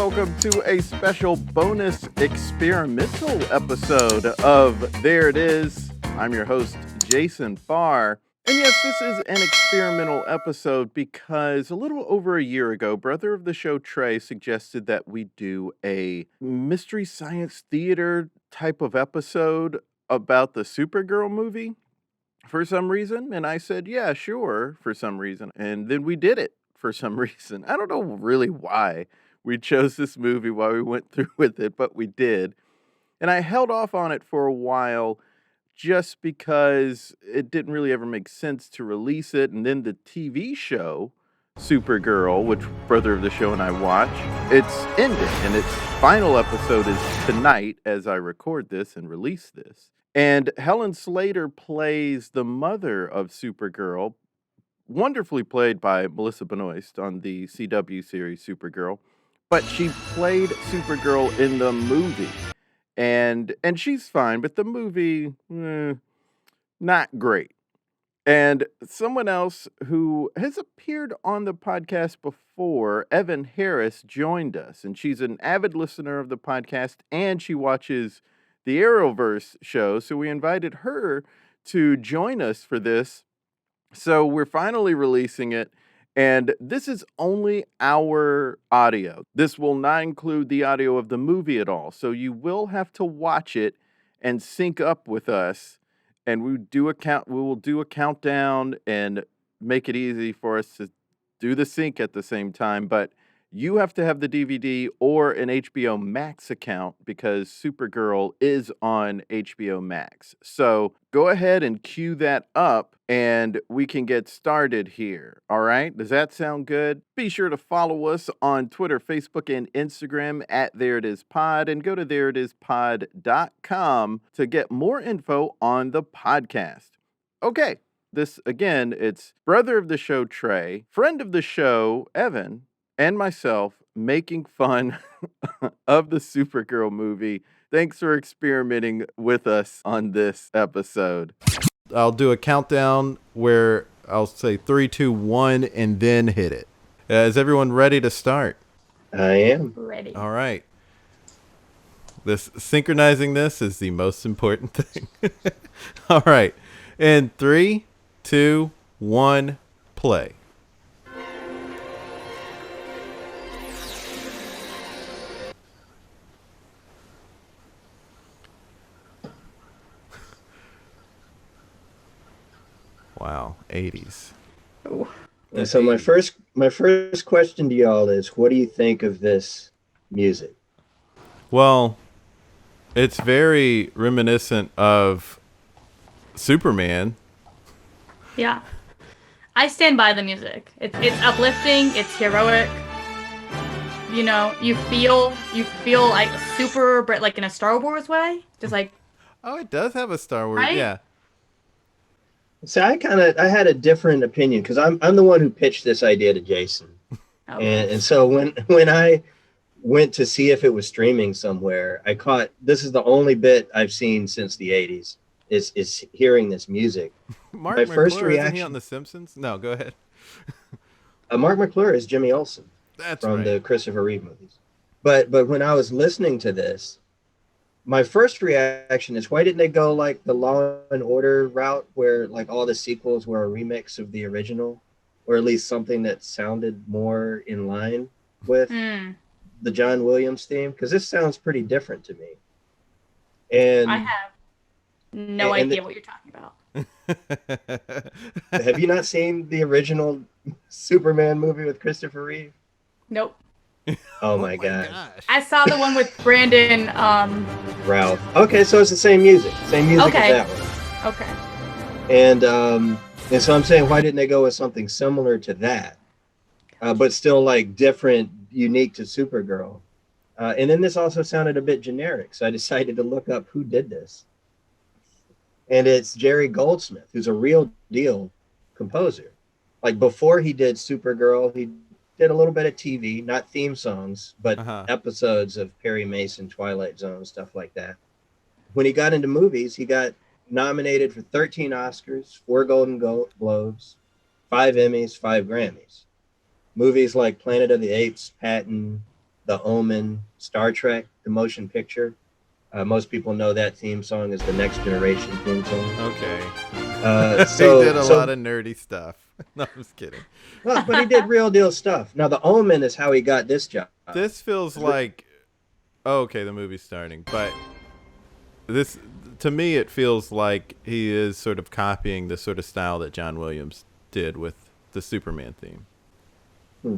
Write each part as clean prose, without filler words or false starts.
welcome to a special bonus experimental episode of There It Is. I'm your host, Jason Farr. And yes, this is an experimental episode because a little over a year ago, brother of the show, Trey, suggested that we do a mystery science theater type of episode about the Supergirl movie for some reason. And I said, yeah, sure, for some reason. And then we did it for some reason. I don't know really why we chose this movie, why we went through with it, but we did. And I held off on it for a while just because it didn't really ever make sense to release it. And then the TV show, Supergirl, which brother of the show and I watch, it's ended. And its final episode is tonight as I record this and release this. And Helen Slater plays the mother of Supergirl, wonderfully played by Melissa Benoist on the CW series Supergirl. But she played Supergirl in the movie. And she's fine, but the movie, not great. And someone else who has appeared on the podcast before, Evan Harris, joined us. And she's an avid listener of the podcast, and she watches the Arrowverse show. So we invited her to join us for this. So we're finally releasing it. And this is only our audio. This will not include the audio of the movie at all. So you will have to watch it and sync up with us. And we will do a countdown and make it easy for us to do the sync at the same time. But you have to have the DVD or an HBO Max account because Supergirl is on HBO Max. So go ahead and cue that up and we can get started here. All right? Does that sound good? Be sure to follow us on Twitter, Facebook, and Instagram at ThereItIsPod and go to ThereItIsPod.com to get more info on the podcast. Okay. This, again, it's brother of the show, Trey, friend of the show, Evan, and myself making fun of the Supergirl movie. Thanks for experimenting with us on this episode. I'll do a countdown where I'll say 3, 2, 1, and then hit it. Is everyone ready to start? I am. Ready. All right. Synchronizing this is the most important thing. All right. In 3, 2, 1, play. Wow, 80s. Ooh. And so my first question to y'all is, what do you think of this music? Well, it's very reminiscent of Superman. Yeah. I stand by the music. It's uplifting, it's heroic. You know, you feel like super, but like in a Star Wars way. Just like, Oh, it does have a Star Wars, right? yeah. So I had a different opinion because I'm the one who pitched this idea to Jason. Oh. And so when I went to see if it was streaming somewhere, I caught, this is the only bit I've seen since the 80s is hearing this music. Mark My McClure, first isn't he reaction- on The Simpsons? No, go ahead. Mark McClure is Jimmy Olsen That's from right. the Christopher Reeve movies. But when I was listening to this, my first reaction is, why didn't they go like the Law and Order route where like all the sequels were a remix of the original, or at least something that sounded more in line with the John Williams theme? Because this sounds pretty different to me. And I have no idea what you're talking about. have you not seen the original Superman movie with Christopher Reeve? Nope. Oh my gosh. I saw the one with Brandon. Ralph. Okay, so it's the same music. Same music Okay. as that one. Okay. And so I'm saying, why didn't they go with something similar to that, but still like different, unique to Supergirl? And then this also sounded a bit generic, so I decided to look up who did this. And it's Jerry Goldsmith, who's a real deal composer. Like before he did Supergirl, he did a little bit of TV, not theme songs, but episodes of Perry Mason, Twilight Zone, stuff like that. When he got into movies, he got nominated for 13 Oscars, 4 Golden Globes, 5 Emmys, 5 Grammys. Movies like Planet of the Apes, Patton, The The Omen, Star Trek, the motion picture. Most people know that theme song is the Next Generation theme song. Okay. So he did a lot of nerdy stuff. No, I'm just kidding. Well, but he did real deal stuff. Now, The Omen is how he got this job. This feels like, oh, okay, the movie's starting, but this, to me, it feels like he is sort of copying the sort of style that John Williams did with the Superman theme.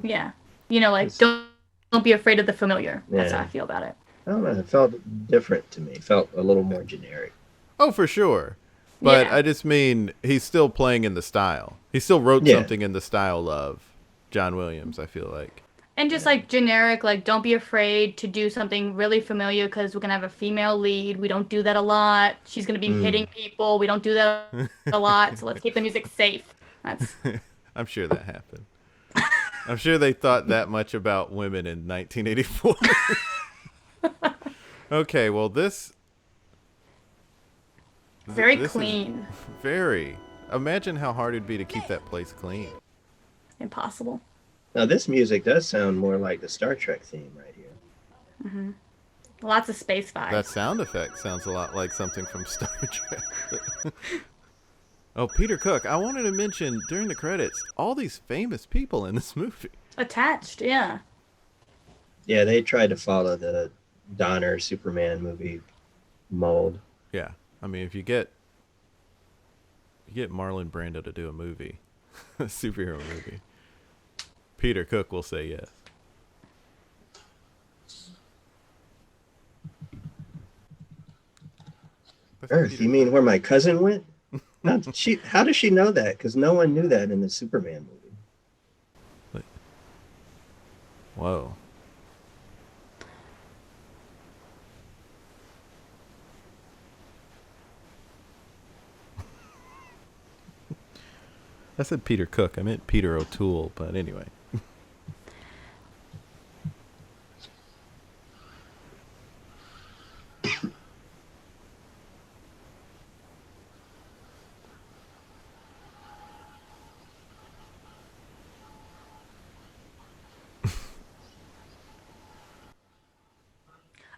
Yeah. You know, like, don't be afraid of the familiar. That's how I feel about it. I don't know. It felt different to me. It felt a little more generic. Oh, for sure. But I just mean he's still playing in the style. He still wrote something in the style of John Williams, I feel like. And just like generic, like don't be afraid to do something really familiar because we're going to have a female lead. We don't do that a lot. She's going to be hitting people. We don't do that a lot. So let's keep the music safe. That's. I'm sure that happened. I'm sure they thought that much about women in 1984. Okay, well this... Very clean. Very. Imagine how hard it'd be to keep that place clean. Impossible. Now, this music does sound more like the Star Trek theme right here. Mm-hmm. Lots of space vibes. That sound effect sounds a lot like something from Star Trek. Oh, Peter Cook. I wanted to mention during the credits, all these famous people in this movie. Attached, yeah. Yeah, they tried to follow the Donner Superman movie mold. Yeah. I mean, if you get Marlon Brando to do a movie, a superhero movie, Peter Cook will say yes. Earth, you mean where my cousin went? How does she know that? Because no one knew that in the Superman movie. Whoa. I said Peter Cook. I meant Peter O'Toole, but anyway.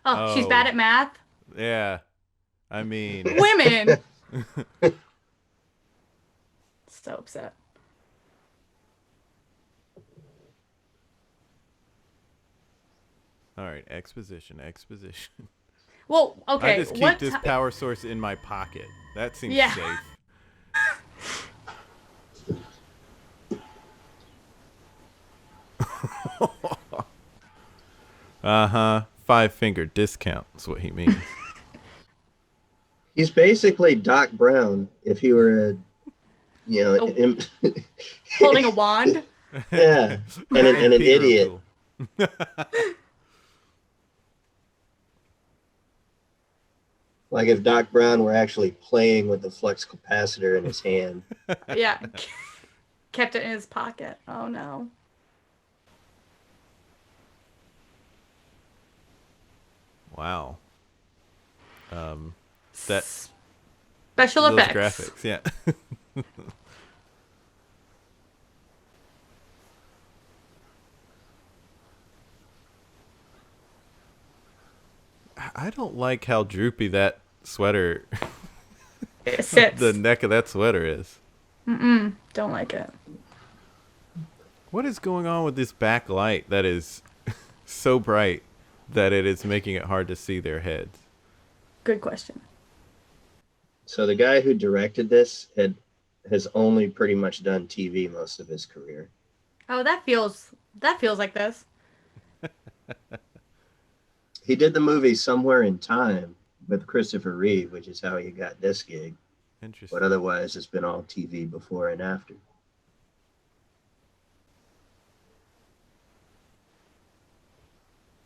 Oh, she's bad at math? Yeah. I mean... Women! So upset. All right, exposition. Well, okay. I just keep this power source in my pocket. That seems safe. Uh-huh. 5-finger discount is what he means. He's basically Doc Brown if he were holding a wand. Yeah, and an idiot. Like if Doc Brown were actually playing with the flux capacitor in his hand. Yeah, kept it in his pocket. Oh no. Wow. Special effects. Graphics, yeah. I don't like how droopy that sweater It sits. the neck of that sweater is. Don't like it. What is going on with this backlight that is so bright that it is making it hard to see their heads? Good question. So the guy who directed this has only pretty much done TV most of his career. Oh, that feels like this. He did the movie Somewhere in Time with Christopher Reeve, which is how he got this gig. Interesting. But otherwise, it's been all TV before and after.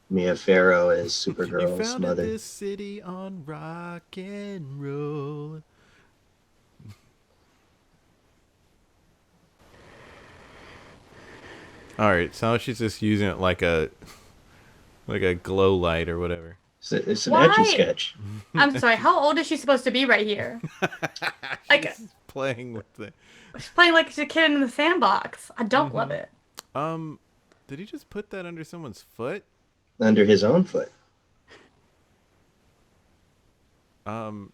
Mia Farrow is Supergirl's you founded mother. this city on rock and roll. All right, so she's just using it like a glow light or whatever. It's an etch a sketch. I'm sorry. How old is she supposed to be right here? Like playing with the. She's playing like she's a kid in the sandbox. I don't love it. Did he just put that under someone's foot? under his own foot.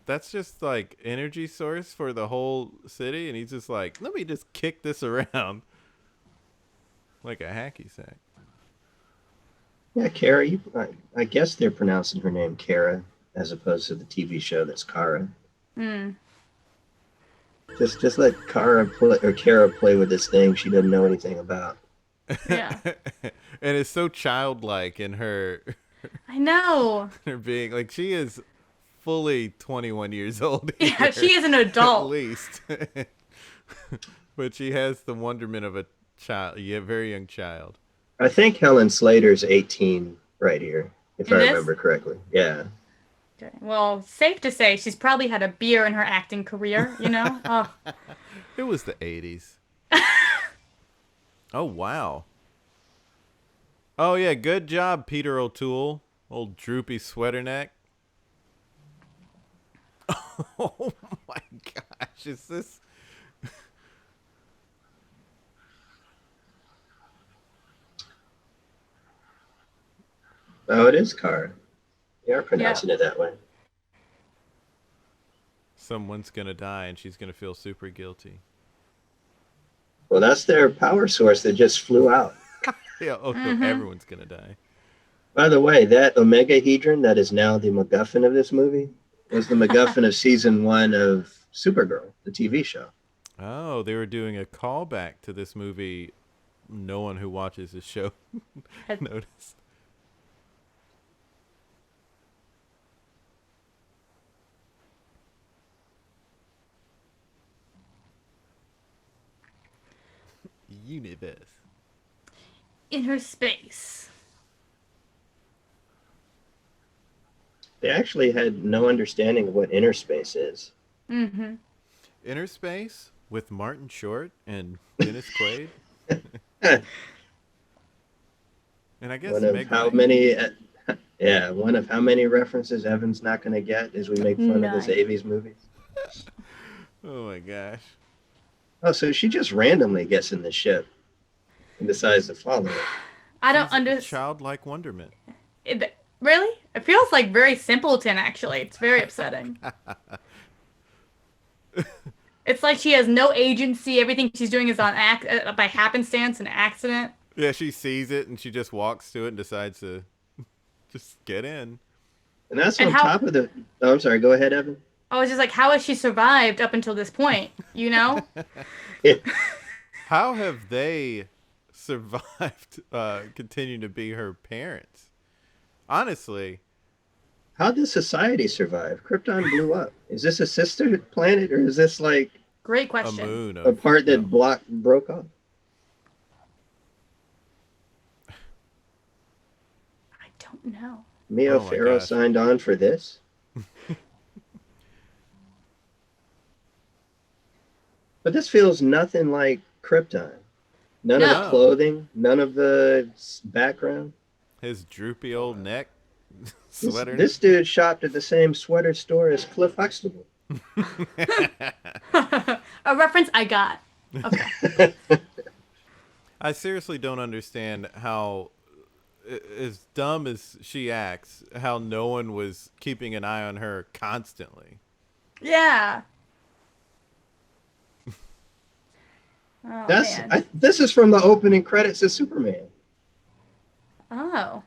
That's just like energy source for the whole city, and he's just like, let me just kick this around like a hacky sack. Yeah, Kara. I guess they're pronouncing her name Kara as opposed to the TV show that's Kara. Hmm. Just let Kara play with this thing she doesn't know anything about. Yeah. And it's so childlike in her I know. her being like, she is fully 21 years old Yeah, here, she is an at adult. least. But she has the wonderment of a child, a very young child. I think Helen Slater's 18 right here, if In I this? remember correctly. Yeah. Okay. Well, safe to say she's probably had a beer in her acting career, you know? Oh. It was the 80s. Oh, wow. Oh, yeah, good job, Peter O'Toole. Old droopy sweater neck. Oh, my gosh. Is this... Oh, it is Kara. You are pronouncing it that way. Someone's going to die, and she's going to feel super guilty. Well, that's their power source that just flew out. Yeah, oh, no, everyone's going to die. By the way, that omegahedron that is now the MacGuffin of this movie was the MacGuffin of season 1 of Supergirl, the TV show. Oh, they were doing a callback to this movie no one who watches this show noticed. Universe. Inner space. They actually had no understanding of what inner space is. Mm-hmm. Inner Space with Martin Short and Dennis Quaid. And I guess One of Meg how Ryan. many, one of how many references Evan's not going to get as we make fun of his None. 80s movies. Oh my gosh. Oh, so she just randomly gets in the ship and decides to follow it. I don't She's a understand. childlike wonderment. Really? It feels like very simpleton, actually. It's very upsetting. It's like she has no agency. Everything she's doing is on by happenstance and accident. Yeah, she sees it and she just walks to it and decides to just get in. And that's And on how- top of the... Oh, I'm sorry. Go ahead, Evan. I was just like, how has she survived up until this point? You know? How have they survived continuing to be her parents? Honestly. How does society survive? Krypton blew up. Is this a sister planet or is this like Great A question. moon. a part that broke off? I don't know. Mia Oh my Farrow gosh. signed on for this? But this feels nothing like Krypton. None of No. the clothing, none of the background. His droopy old neck. This, Sweater. this dude shopped at the same sweater store as Cliff Huxtable. A reference I got. Okay. I seriously don't understand how, as dumb as she acts, how no one was keeping an eye on her constantly. Yeah. Oh, man. This is from the opening credits of Superman. Oh.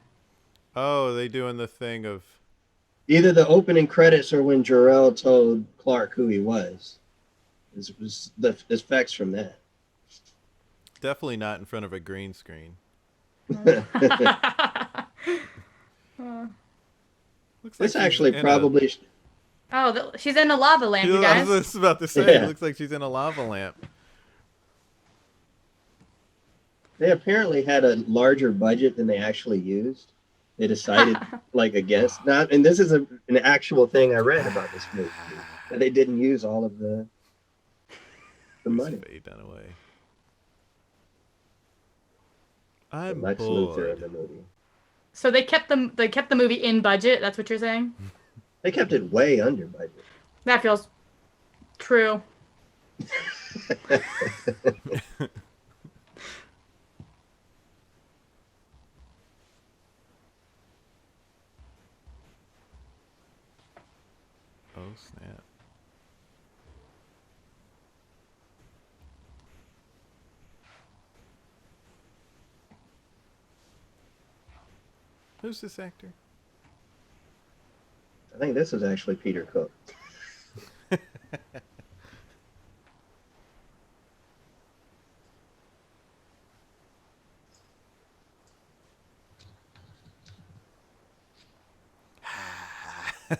Oh, they doing the thing of... Either the opening credits or when Jor-El told Clark who he was. This was the effects from that. Definitely not in front of a green screen. This Looks she's actually in probably... She's in a lava lamp, you I was guys. just about to say, Yeah. it looks like she's in a lava lamp. They apparently had a larger budget than they actually used. They decided, against not, and this is an actual thing I read about this movie, that they didn't use all of the money. Faye Dunaway. The I'm Lex Luthor of bored. the movie. So they kept the movie in budget. That's what you're saying? They kept it way under budget. That feels true. Oh, snap. Who's this actor? I think this is actually Peter Cook.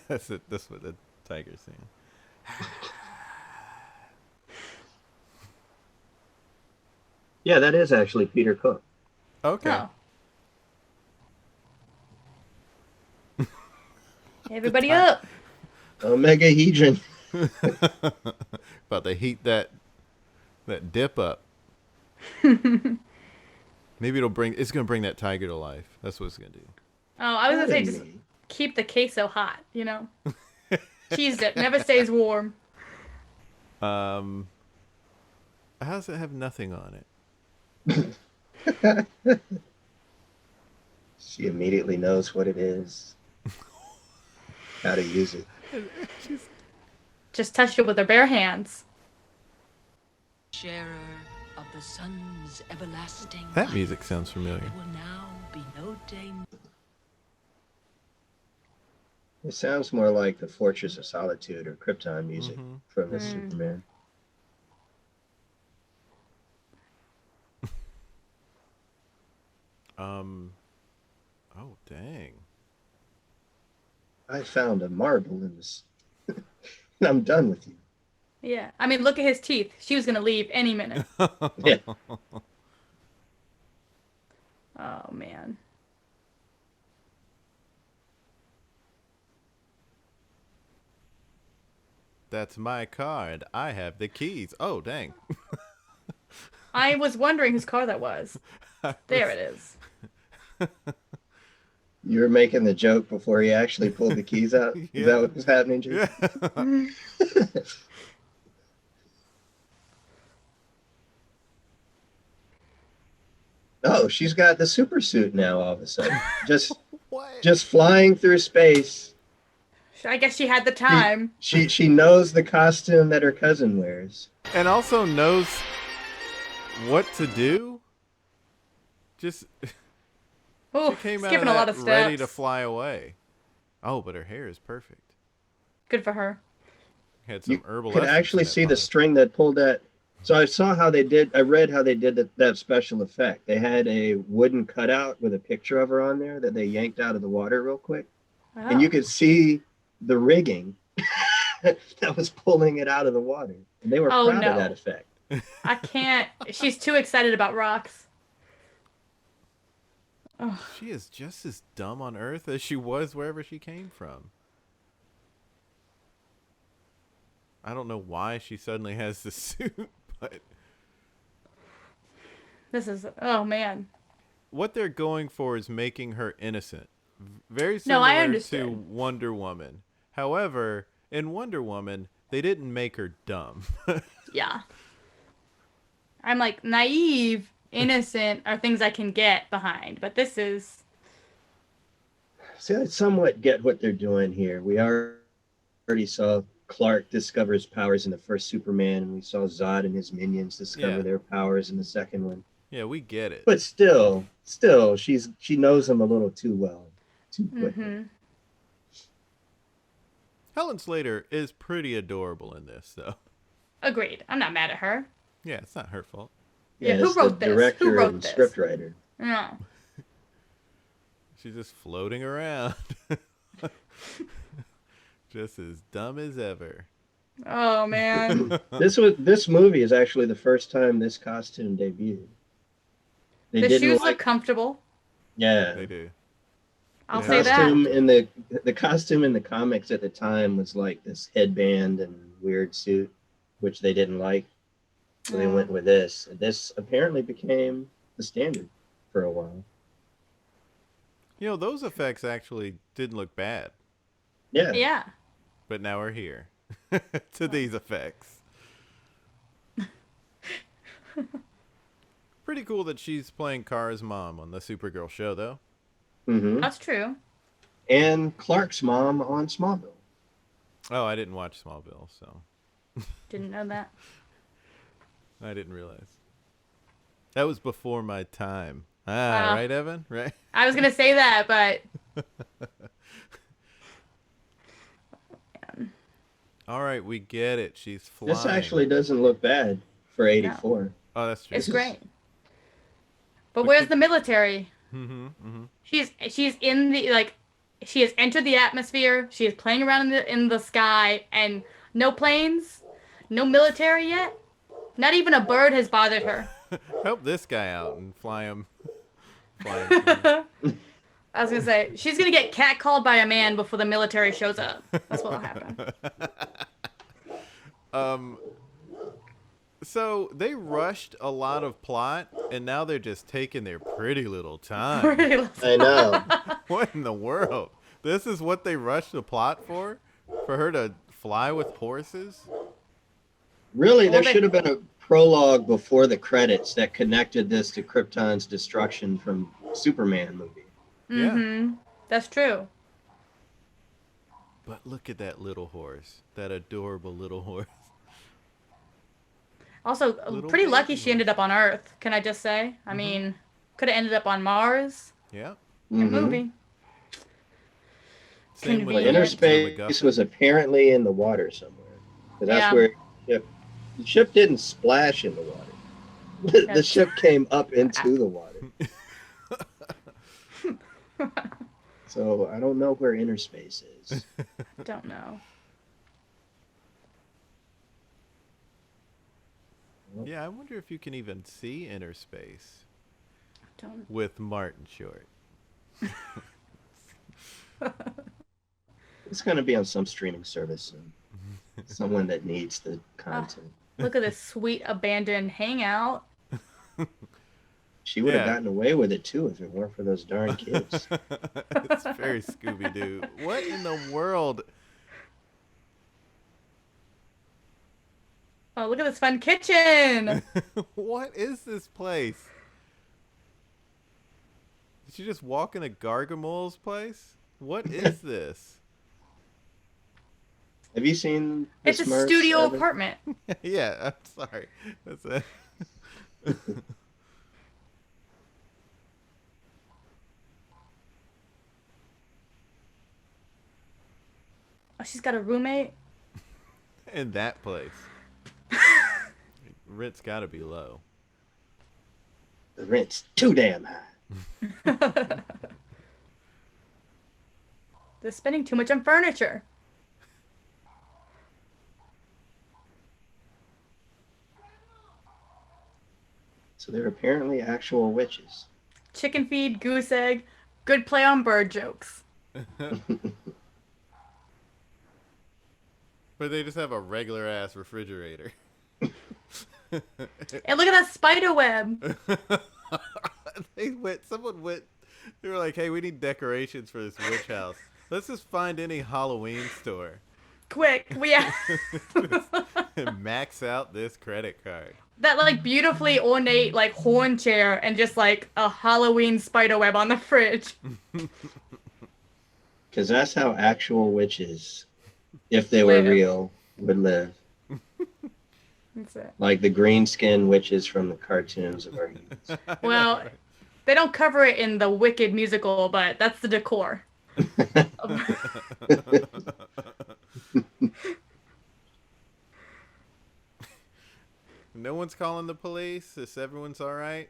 That's it. That's what the tiger's saying. Yeah, that is actually Peter Cook. Okay. Oh. Everybody up. Omegahedron. About to heat that dip up. Maybe it's gonna bring that tiger to life. That's what it's gonna do. Oh, I was gonna say just keep the queso hot, Cheese dip never stays warm. How does it have nothing on it? She immediately knows what it is, how to use it. Just touched it with her bare hands. Sharer of the sun's everlasting That light. music sounds familiar. There will now be no day. It sounds more like the Fortress of Solitude or Krypton music from the Superman. Oh, dang. I found a marble in this. And I'm done with you. Yeah. I mean, look at his teeth. She was gonna leave any minute. Yeah. Oh, man. That's my car, and I have the keys. Oh, dang. I was wondering whose car that was. There it is. You were making the joke before he actually pulled the keys out? Yeah. Is that what was happening, Jason? Yeah. Oh, she's got the super suit now all of a sudden. What? Just flying through space. I guess she had the time. She knows the costume that her cousin wears. And also knows what to do. Just Oh, came out skipping of a lot that of steps. ready to fly away. Oh, but her hair is perfect. Good for her. Had some You herbal. could essence actually in that see the bottle. string that pulled that. So I saw how they did. I read how they did that special effect. They had a wooden cutout with a picture of her on there that they yanked out of the water real quick, and you Oh. could see the rigging that was pulling it out of the water. And they were Oh, proud no. of that effect. I can't. She's too excited about rocks. Oh, She is just as dumb on Earth as she was wherever she came from. I don't know why she suddenly has the suit, but this is. Oh, man. what they're going for is making her innocent. Very No, similar I to understand. Wonder Woman. However, in Wonder Woman, they didn't make her dumb. Yeah. I'm like, naive, innocent are things I can get behind. But this is. See, I somewhat get what they're doing here. We already saw Clark discover his powers in the first Superman, and we saw Zod and his minions discover Yeah. their powers in the second one. Yeah, we get it. But still, she knows them a little too well, too quickly. Mm-hmm. Helen Slater is pretty adorable in this, though. Agreed. I'm not mad at her. Yeah, it's not her fault. Yeah, who it's the wrote this? Who Director wrote and this? scriptwriter. No. She's just floating around. Just as dumb as ever. Oh, man. This movie is actually the first time this costume debuted. They The didn't shoes like, look comfortable. yeah. They do. I'll The say that. Costume in the costume in the comics at the time was like this headband and weird suit, which they didn't like. So they went with this. This apparently became the standard for a while. You know, those effects actually didn't look bad. Yeah. Yeah. But now we're here to these effects. Pretty cool that she's playing Kara's mom on the Supergirl show, though. hmm That's true. And Clark's mom on Smallville. Oh, I didn't watch Smallville, so Didn't know that. I didn't realize. That was before my time. Wow. Right, Evan? Right? I was gonna say that, but All right, we get it. She's flying. This actually doesn't look bad for 84. Oh, that's true. it's great. But where's the military? She's in the she has entered the atmosphere. She is playing around in the sky, and no planes, no military yet. Not even a bird has bothered her. Help this guy out and fly him. I was gonna say she's gonna get catcalled by a man before the military shows up. That's what'll happen. So they rushed a lot of plot, and now they're just taking their pretty little time. I know. What in the world? This is what they rushed the plot for? For her to fly with horses? Really, there should have been a prologue before the credits that connected this to Krypton's destruction from Superman movie. Mm-hmm. That's true. But look at that little horse. That adorable little horse. Also, Little pretty baby lucky she horse. ended up on Earth. Can I just say? I mean, could have ended up on Mars. Yeah. In the movie. Same with But Convenient. inner the space MacGuffin. was apparently in the water somewhere. 'Cause that's Yeah. where the ship didn't splash in the water. The ship came up into the water. So I don't know where inner space is. Don't know. Yeah, I wonder if you can even see inner space Don't. with Martin Short. It's going to be on some streaming service soon. Someone that needs the content. Look at this sweet abandoned hangout. She would have Yeah. gotten away with it too if it weren't for those darn kids. It's very Scooby-Doo. What in the world? Oh, look at this fun kitchen. What is this place? Did she just walk in a Gargamole's place? What is this? Have you seen the It's a Smurfs, studio Evan? apartment. Yeah, I'm sorry. That's it. Oh, she's got a roommate. In that place. Rent's got to be low. The rent's too damn high. They're spending too much on furniture. So they're apparently actual witches. Chicken feed, goose egg, good play on bird jokes. But they just have a regular ass refrigerator. And look at that spider web. They were like, hey, we need decorations for this witch house. Let's just find any Halloween store Quick, we have and max out this credit card. that like beautifully ornate like horn chair and just like a Halloween spider web on the fridge. Because that's how actual witches, if they were Live. real, would live. That's it. Like the green skin witches from the cartoons of our youth. Well, they don't cover it in the Wicked musical, but that's the decor. No one's calling the police. Is everyone's all right?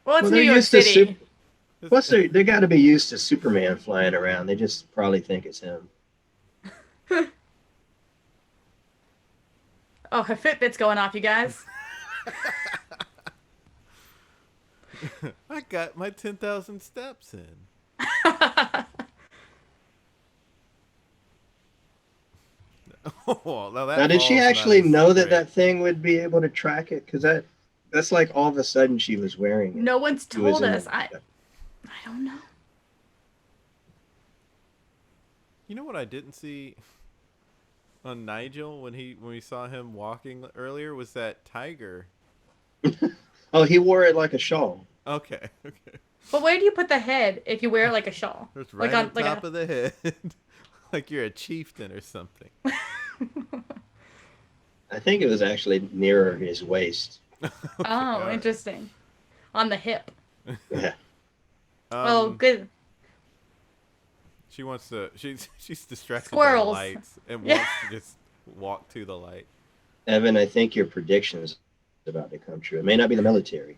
Well, it's Well, New they're York used to City. Plus, they got to be used to Superman flying around. They just probably think it's him. Oh, her Fitbit's going off, you guys. I got my 10,000 steps in. Oh, Now, did she ball's not actually as know that straight. that thing would be able to track it? Because that's like all of a sudden she was wearing it. No one's She was told in us. it. I don't know. You know what I didn't see on Nigel when we saw him walking earlier was that tiger. Oh, he wore it like a shawl. Okay. But where do you put the head if you wear it like a shawl? It's right Like on top of the head. Like you're a chieftain or something. I think it was actually nearer his waist. Okay, Oh, all right. interesting. On the hip. Yeah. Oh, good. She wants to. She's distracted by the Squirrels. lights and Yeah. wants to just walk to the light. Evan, I think your prediction is about to come true. It may not be the military.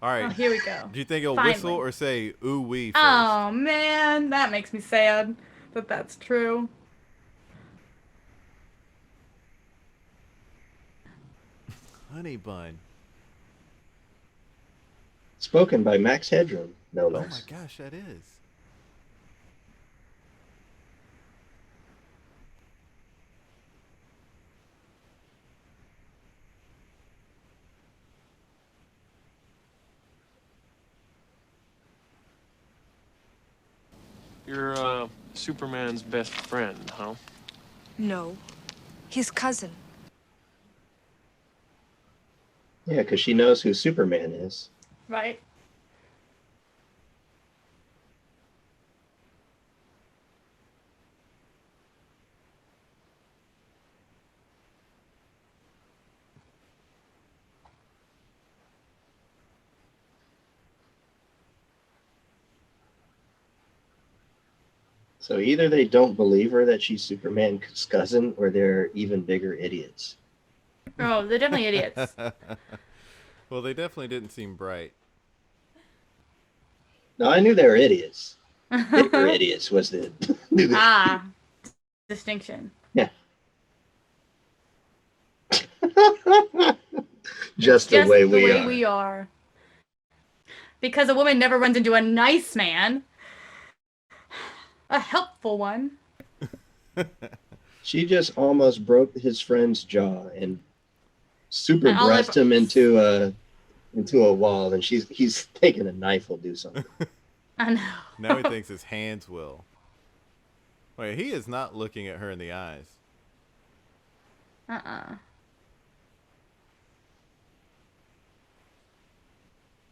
All Oh, right. here we go. Do you think he'll Finally. whistle or say "ooh wee" first? Oh man, that makes me sad that that's true. Honey bun. Spoken by Max Headroom, no Oh my less. gosh, that is. You're, Superman's best friend, huh? No, his cousin. Yeah, because she knows who Superman is. Right? So either they don't believe her that she's Superman's cousin, or they're even bigger idiots. Oh, they're definitely idiots. Well, they definitely didn't seem bright. No, I knew they were idiots. Bigger idiots was the. Ah, distinction. Yeah. Just the way we are. are. Because a woman never runs into a nice man. A helpful one. She just almost broke his friend's jaw and super And all breast of- him into a wall, and he's thinking a knife will do something. I know. Now he thinks his hands will. Wait, he is not looking at her in the eyes.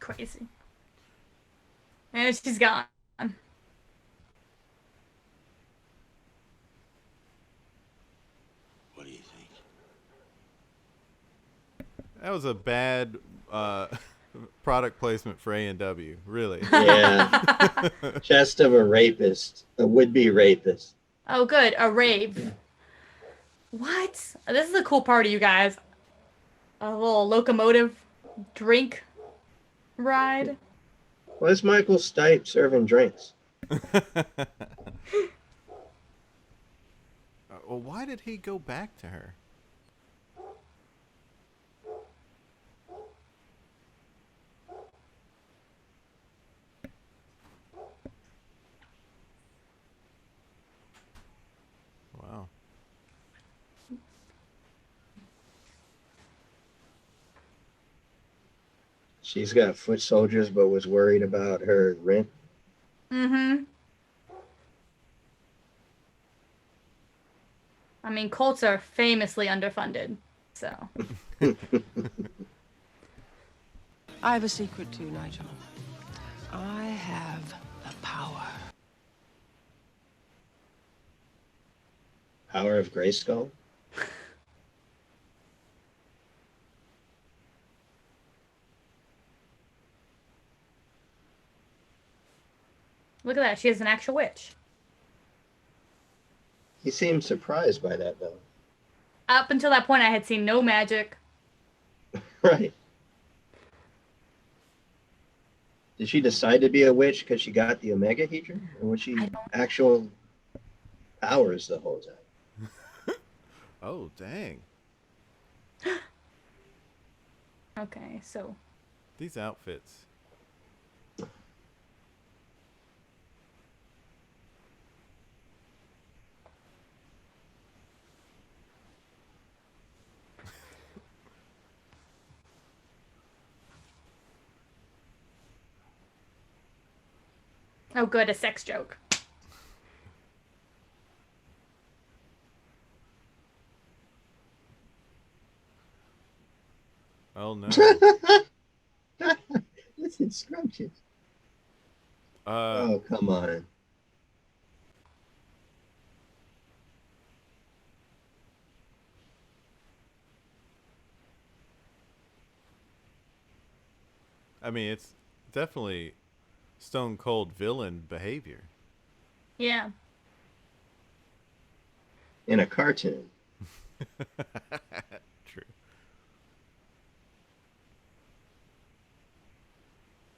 Crazy. And she's gone. What do you think? That was a bad product placement for A&W, really. Yeah. Chest of a rapist, a would-be rapist. Oh, good. A rave. What? This is a cool party, you guys. A little locomotive drink ride. Why is Michael Stipe serving drinks? Well, why did he go back to her? Wow. She's got foot soldiers, but was worried about her rent. Mm-hmm. I mean, cults are famously underfunded, so. I have a secret too, Nigel. I have the power. Power of Grayskull. Look at that. She is an actual witch. He seemed surprised by that, though. Up until that point, I had seen no magic. Right. Did she decide to be a witch because she got the Omega Hedron? Or was she I don't- actual powers the whole time? Oh, dang. Okay, so. These outfits. Oh, good. A sex joke. Oh, no. Listen, scrumptious. Uh, Oh, come on. I mean, it's definitely stone cold villain behavior. Yeah. In a cartoon. True.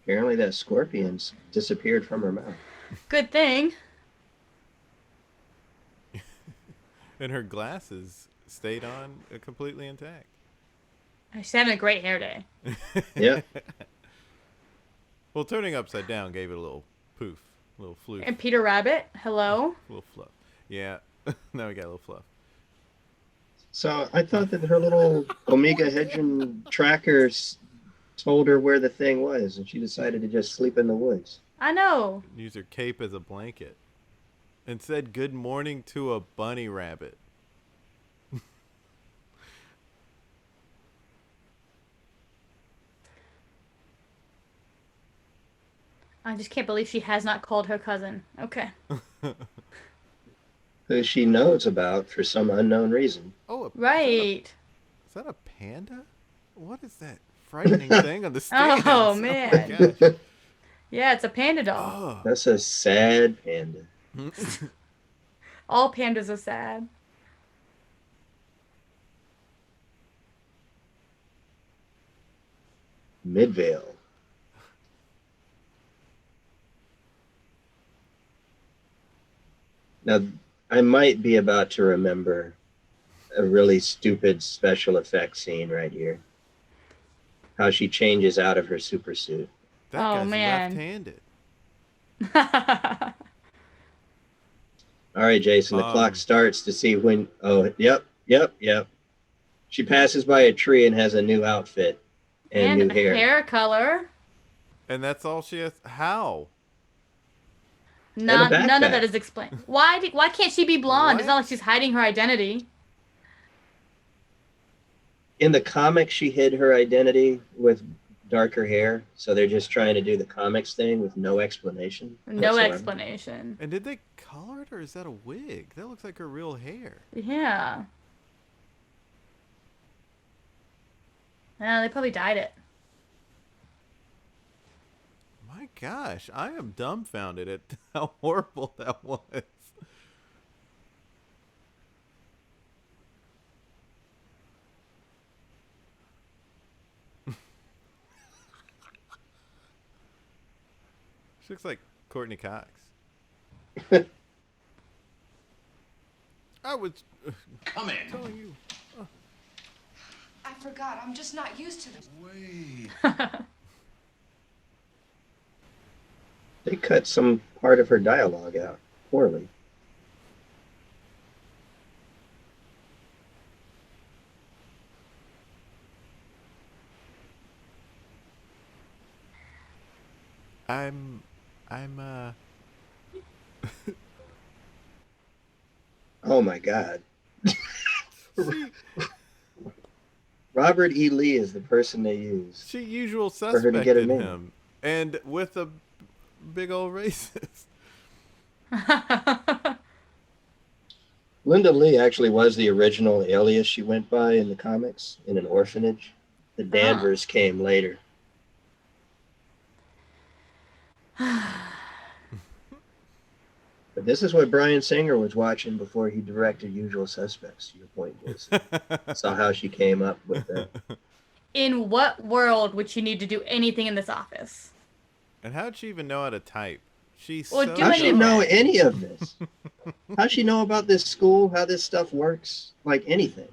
Apparently that scorpion's disappeared from her mouth. Good thing. And her glasses stayed on completely intact. She's having a great hair day. Yeah. Well, turning upside down gave it a little poof, a little floof, And Peter Rabbit, hello. a little fluff. Yeah, now we got a little fluff. So I thought that her little Omega Hedron trackers told her where the thing was, and she decided to just sleep in the woods. I know. Use her cape as a blanket. And said good morning to a bunny rabbit. I just can't believe she has not called her cousin. Okay. Who she knows about for some unknown reason. Oh, Right. Is that a panda? What is that frightening thing on the stands? Oh, my man. gosh. Yeah, it's a panda doll. Oh. That's a sad panda. All pandas are sad. Midvale. Now, I might be about to remember a really stupid special effects scene right here. How she changes out of her super suit. That Oh, guy's man. left-handed. All right, Jason, the clock starts to see when... Oh, yep. She passes by a tree and has a new outfit and new hair. Hair color. And that's all she has. How? None of backpack. that is explained. Why can't she be blonde? It's not like she's hiding her identity. In the comics, she hid her identity with darker hair, so they're just trying to do the comics thing with no explanation. No whatsoever. explanation. And did they color it, or is that a wig? That looks like her real hair. Yeah. Yeah, they probably dyed it. My gosh, I am dumbfounded at how horrible that was. She looks like Courtney Cox. I was Come in. telling you. I forgot. I'm just not used to this. Wait. They cut some part of her dialogue out poorly. I'm Oh my God. Robert E. Lee is the person they use. she usual her to suspect get in him in. him. And with a big old racist. Linda Lee actually was the original alias she went by in the comics in an orphanage. The Danvers came later. But this is what Bryan Singer was watching before he directed Usual Suspects, to your point, Jason. Saw how she came up with that. In what world would she need to do anything in this office? And how'd she even know how to type? She's Or so do How'd she anything. know any of this? How'd she know about this school, how this stuff works? Like anything.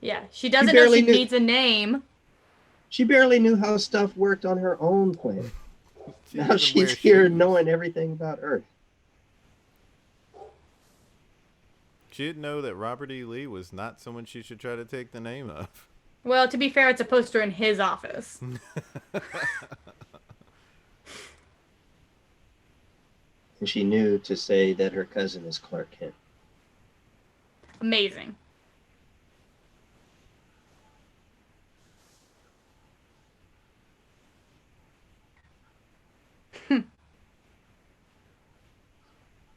Yeah, she doesn't know barely she knew- needs a name. She barely knew how stuff worked on her own planet. She Now doesn't wear she's here shoes. knowing everything about Earth. She didn't know that Robert E. Lee was not someone she should try to take the name of. Well, to be fair, it's a poster in his office. And she knew to say that her cousin is Clark Kent. Amazing.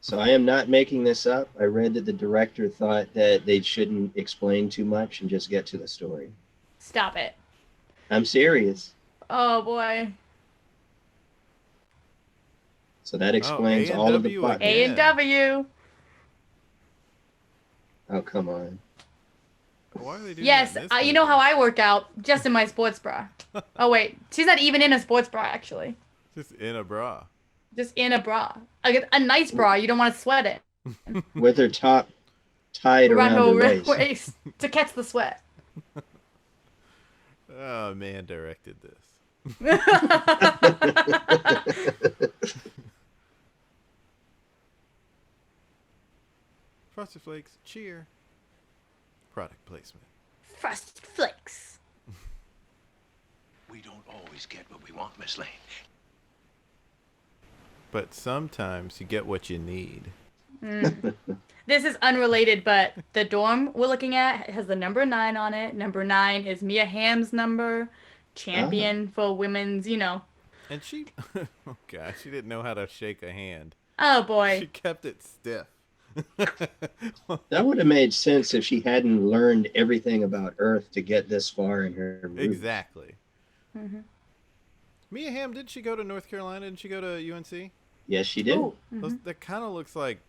So I am not making this up. I read that the director thought that they shouldn't explain too much and just get to the story. Stop it. I'm serious. Oh boy. So that explains all of the A&W plot. again. A&W. Oh, come on. Why are they doing Yes, that in this you know movie? how I work out, just in my sports bra. Oh wait, she's not even in a sports bra actually. Just in a bra. Just in a bra, a nice bra. You don't want to sweat it With her top tied around her waist. waist to catch the sweat. Oh, man directed this. Frosted Flakes, cheer. Product placement. Frosted Flakes. We don't always get what we want, Miss Lane. But sometimes you get what you need. This is unrelated, but the dorm we're looking at has the number 9 on it. Number 9 is Mia Hamm's number, champion for women's, you know. And she, oh gosh, she didn't know how to shake a hand. Oh She boy. kept it stiff. That would have made sense if she hadn't learned everything about Earth to get this far in her route. Exactly. Mia Hamm, did she go to North Carolina? Didn't she go to UNC? Yes, she did. Ooh. That kind of looks like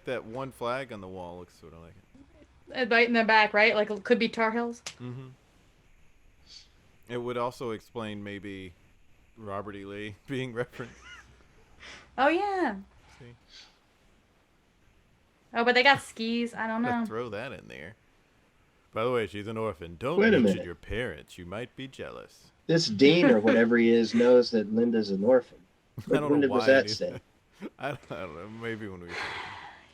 that one flag on the wall looks sort of like it. Right in the back, right? Like it could be Tar Heels. It would also explain maybe Robert E. Lee being referenced. Oh yeah. See? Oh, but they got skis. I don't know. Throw that in there. By the way, she's an orphan. Don't Wait a mention minute. your parents. You might be jealous. This dean or whatever he is knows that Linda's an orphan. I don't When know did why. was that said? I don't know. Maybe when we.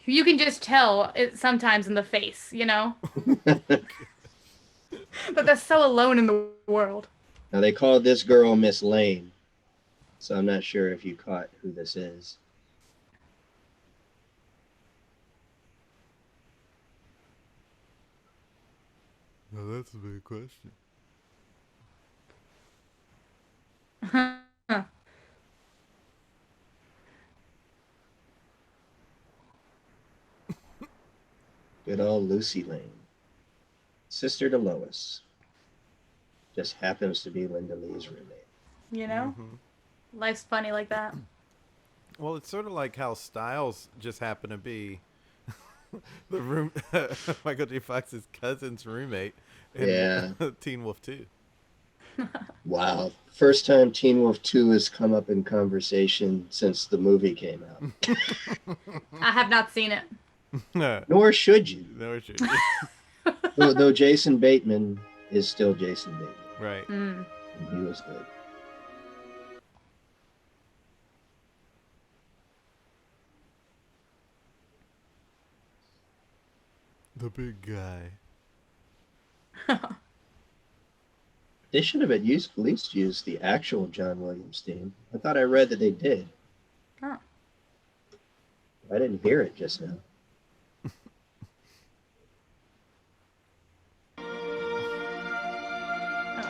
You can just tell it sometimes in the face, you know? But they're so alone in the world. Now they called this girl Miss Lane, so I'm not sure if you caught who this is. Well, that's a big question. Good old Lucy Lane. Sister to Lois. Just happens to be Linda Lee's roommate. You know? Life's funny like that. Well, it's sort of like how Styles just happened to be the room Michael J. Fox's cousin's roommate in Teen Wolf 2. Wow. First time Teen Wolf 2 has come up in conversation since the movie came out. I have not seen it. Nor should you. No, sure. Though Jason Bateman is still Jason Bateman. Right. And he was good. The big guy. They should have at least used the actual John Williams theme. I thought I read that they did. Huh. I didn't hear it just now.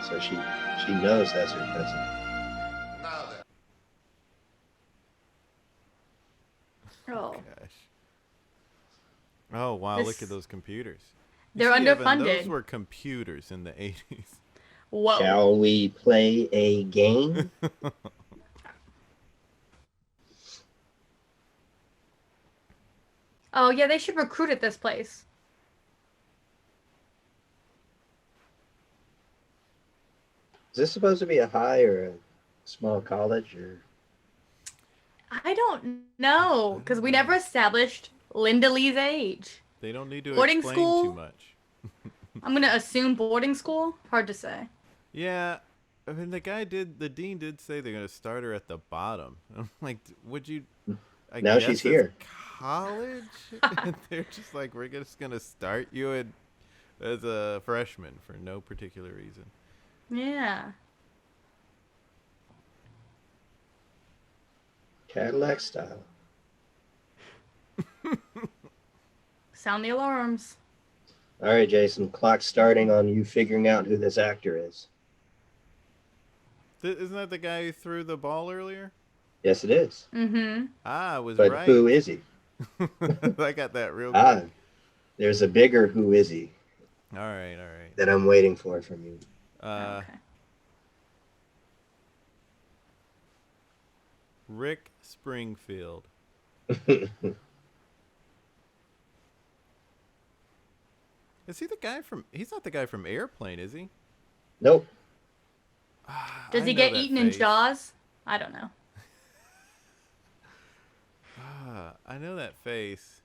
So she knows that's her cousin. Oh. Gosh. Oh, wow, This- look at those computers. They're See, Evan, underfunded. those were computers in the 80s. Whoa. Shall we play a game? Oh, yeah, they should recruit at this place. Is this supposed to be a high or a small college or? I don't know, because we never established Linda Lee's age. They don't need to Boarding explain school? too much. I'm going to assume boarding school? Hard to say. Yeah, I mean, the dean did say they're going to start her at the bottom. I'm like, would you? I Now guess she's it's here. College? And they're just like, we're just going to start you as a freshman for no particular reason. Yeah. Cadillac style. Sound the alarms. All right, Jason. Clock starting on you figuring out who this actor is. Isn't that the guy who threw the ball earlier? Yes, it is. Mm-hmm. Ah, I was But right. who is he? I got that real Ah, good. there's a bigger who is he All right. that I'm waiting for from you. Okay. Rick Springfield. Is he the guy from... He's not the guy from Airplane, is he? Nope. Does he get eaten in Jaws? I don't know. I know that face.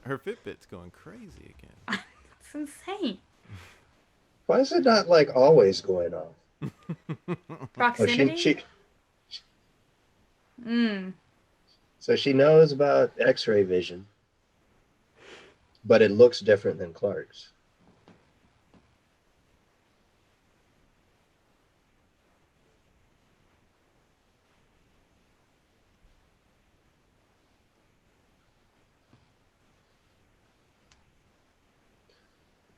Her Fitbit's going crazy again. It's insane. Why is it not like always going off? Proximity? So she knows about X-ray vision, but it looks different than Clark's.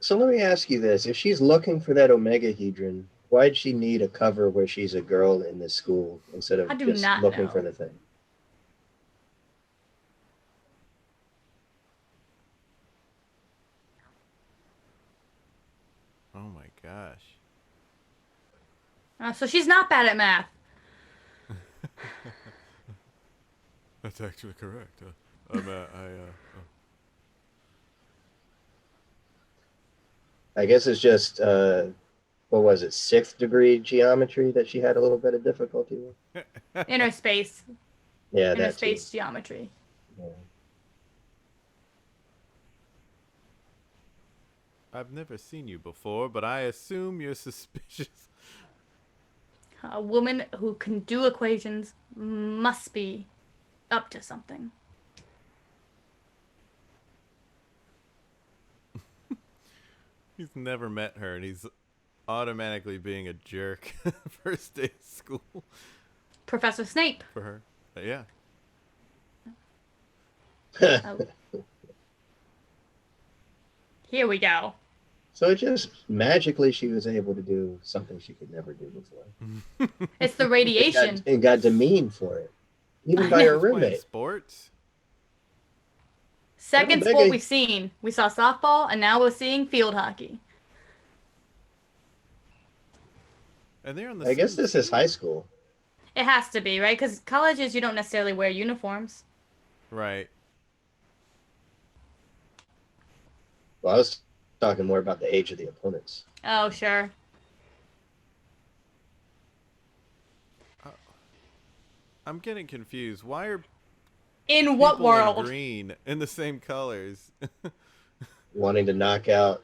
So let me ask you this. If she's looking for that omegahedron, why'd she need a cover where she's a girl in this school instead of just looking for the thing? Oh my gosh. So she's not bad at math. That's actually correct. I guess it's just, what was it, 6th degree geometry that she had a little bit of difficulty with? Inner space. Yeah, Inner that space too. geometry. Yeah. I've never seen you before, but I assume you're suspicious. A woman who can do equations must be up to something. He's never met her, and he's automatically being a jerk first day of school. Professor Snape. For her. Yeah. Oh. Here we go. So it just magically she was able to do something she could never do before. It's the radiation. And got demeaned for it. Even by her roommate. Sports? Second sport we've seen. We saw softball, and now we're seeing field hockey. And they're on the I guess this is high school. It has to be, right? Because colleges, you don't necessarily wear uniforms. Right. Well, I was talking more about the age of the opponents. Oh, sure. I'm getting confused. Why are in what people world? in green in the same colors? Wanting to knock out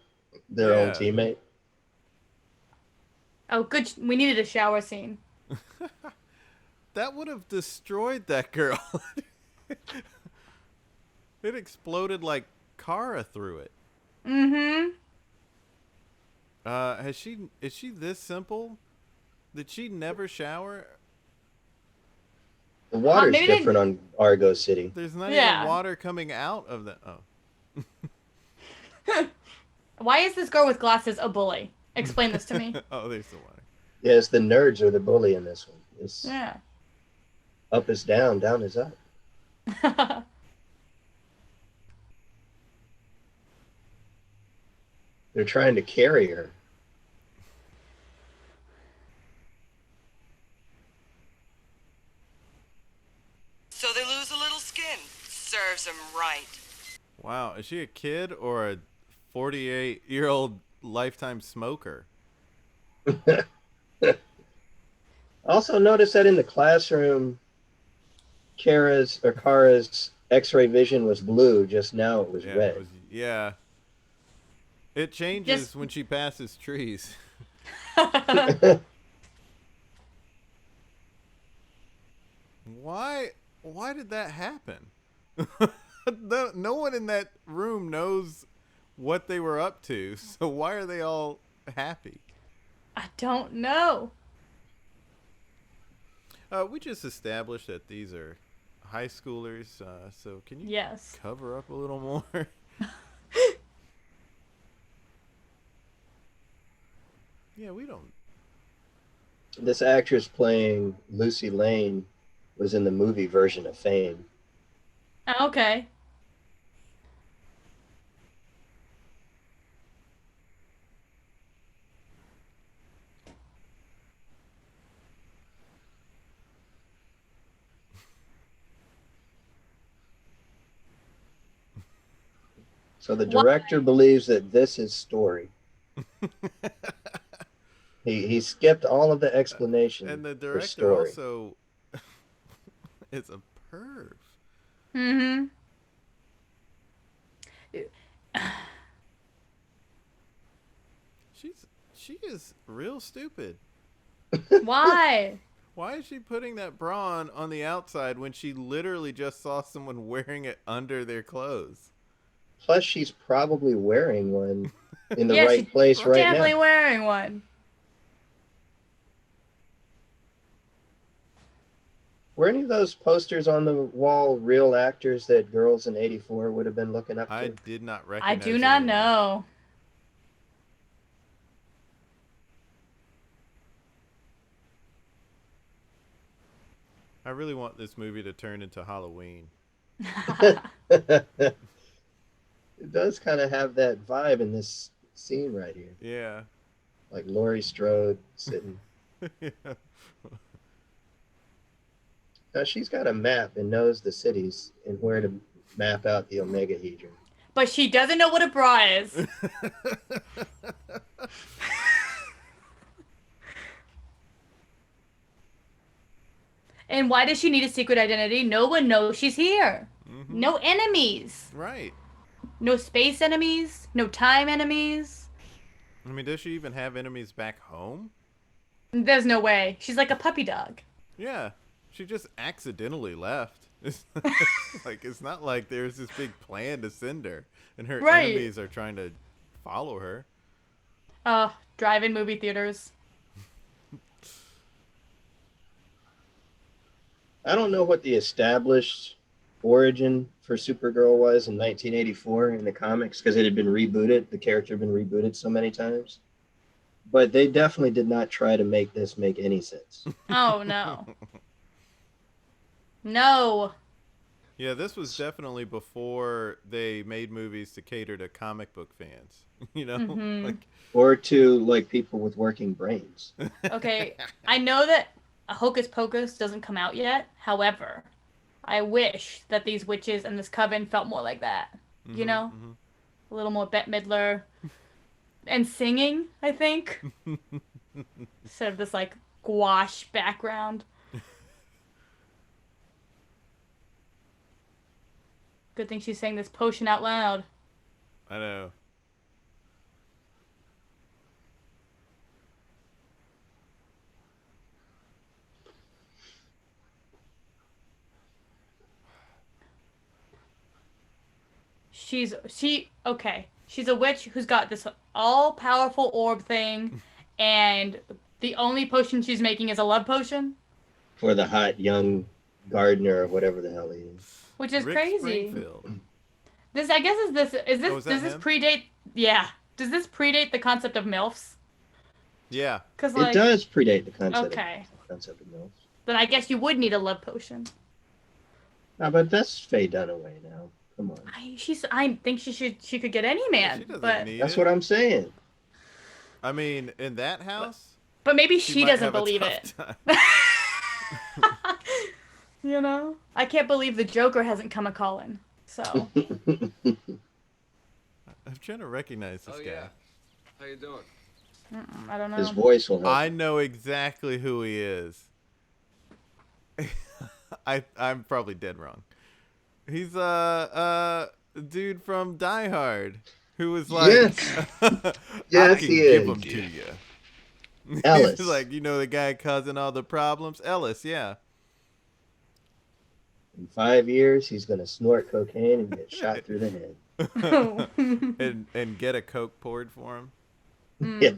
their own teammate. Oh, good. We needed a shower scene. That would have destroyed that girl. It exploded like Kara through it. Mm-hmm. Is she this simple? Did she never shower? The water's different on Argo City. There's not even water coming out of the... Oh. Why is this girl with glasses a bully? Explain this to me. Oh, there's the water. Yeah, it's the nerds are the bully in this one. It's yeah. Up is down, down is up. They're trying to carry her. So they lose a little skin. Serves them right. Wow, is she a kid or a 48-year-old lifetime smoker? Also notice that in the classroom, Kara's X-ray vision was blue. Just now it was red. It changes when she passes trees. Why did that happen? No one in that room knows what they were up to, so why are they all happy? I don't know. We just established that these are high schoolers, so can you cover up a little more? Yeah, we don't. This actress playing Lucy Lane was in the movie version of Fame. Okay. So the Why? director believes that this is story. He skipped all of the explanation And the for director story. also is a perv. Mm-hmm. She is real stupid. Why? Why is she putting that bra on the outside when she literally just saw someone wearing it under their clothes? Plus, she's probably wearing one in the Yeah, right she's place right definitely now. wearing one. Were any of those posters on the wall real actors that girls in '84 would have been looking up I to? did not I recognize do not anyone. know. I really want this movie to turn into Halloween. It does kind of have that vibe in this scene right here. Yeah. Like Laurie Strode sitting. Yeah. Now she's got a map and knows the cities and where to map out the omegahedron. But she doesn't know what a bra is. And why does she need a secret identity? No one knows she's here. Mm-hmm. No enemies. Right. No space enemies. No time enemies. I mean, does she even have enemies back home? There's no way. She's like a puppy dog. Yeah. She just accidentally left. It's like, it's not like there's this big plan to send her, and her Right. enemies are trying to follow her. Drive-in movie theaters. I don't know what the established origin for Supergirl was in 1984 in the comics because it had been rebooted. The character had been rebooted so many times. But they definitely did not try to make this make any sense. Oh, no. No. Yeah, this was definitely before they made movies to cater to comic book fans. You know? Mhm. Like, Or to like people with working brains. Okay, I know that Hocus Pocus doesn't come out yet. However, I wish that these witches and this coven felt more like that. You know? mhm. A little more Bette Midler. And singing, I think. Instead of this, like, gouache background. Good thing she's saying this potion out loud. I know. Okay. She's a witch who's got this all-powerful orb thing, and the only potion she's making is a love potion, For the hot young gardener or whatever the hell he is. which is Rick crazy. Springfield. This, I guess, Oh, is that does this him? predate? Yeah. Does this predate the concept of MILFs? Yeah. Because It does predate the concept, Okay. concept of MILF. Then I guess you would need a love potion. No, but that's Faye Dunaway now. Come on. I think she could get any man, She doesn't but need That's it. what I'm saying. I mean, in that house, maybe she might doesn't have a believe tough it. time. You know, I can't believe the Joker hasn't come a calling. So I'm trying to recognize this Oh, guy. yeah. How you doing? I don't know. His voice will help. I know exactly who he is. I'm probably dead wrong. He's a dude from Die Hard who was like, Yes. I Yes, can he give is. them to you. Ellis. He's like, you know, the guy causing all the problems. Ellis, yeah. In 5 years, he's going to snort cocaine and get shot through the head. and get a Coke poured for him. Yeah.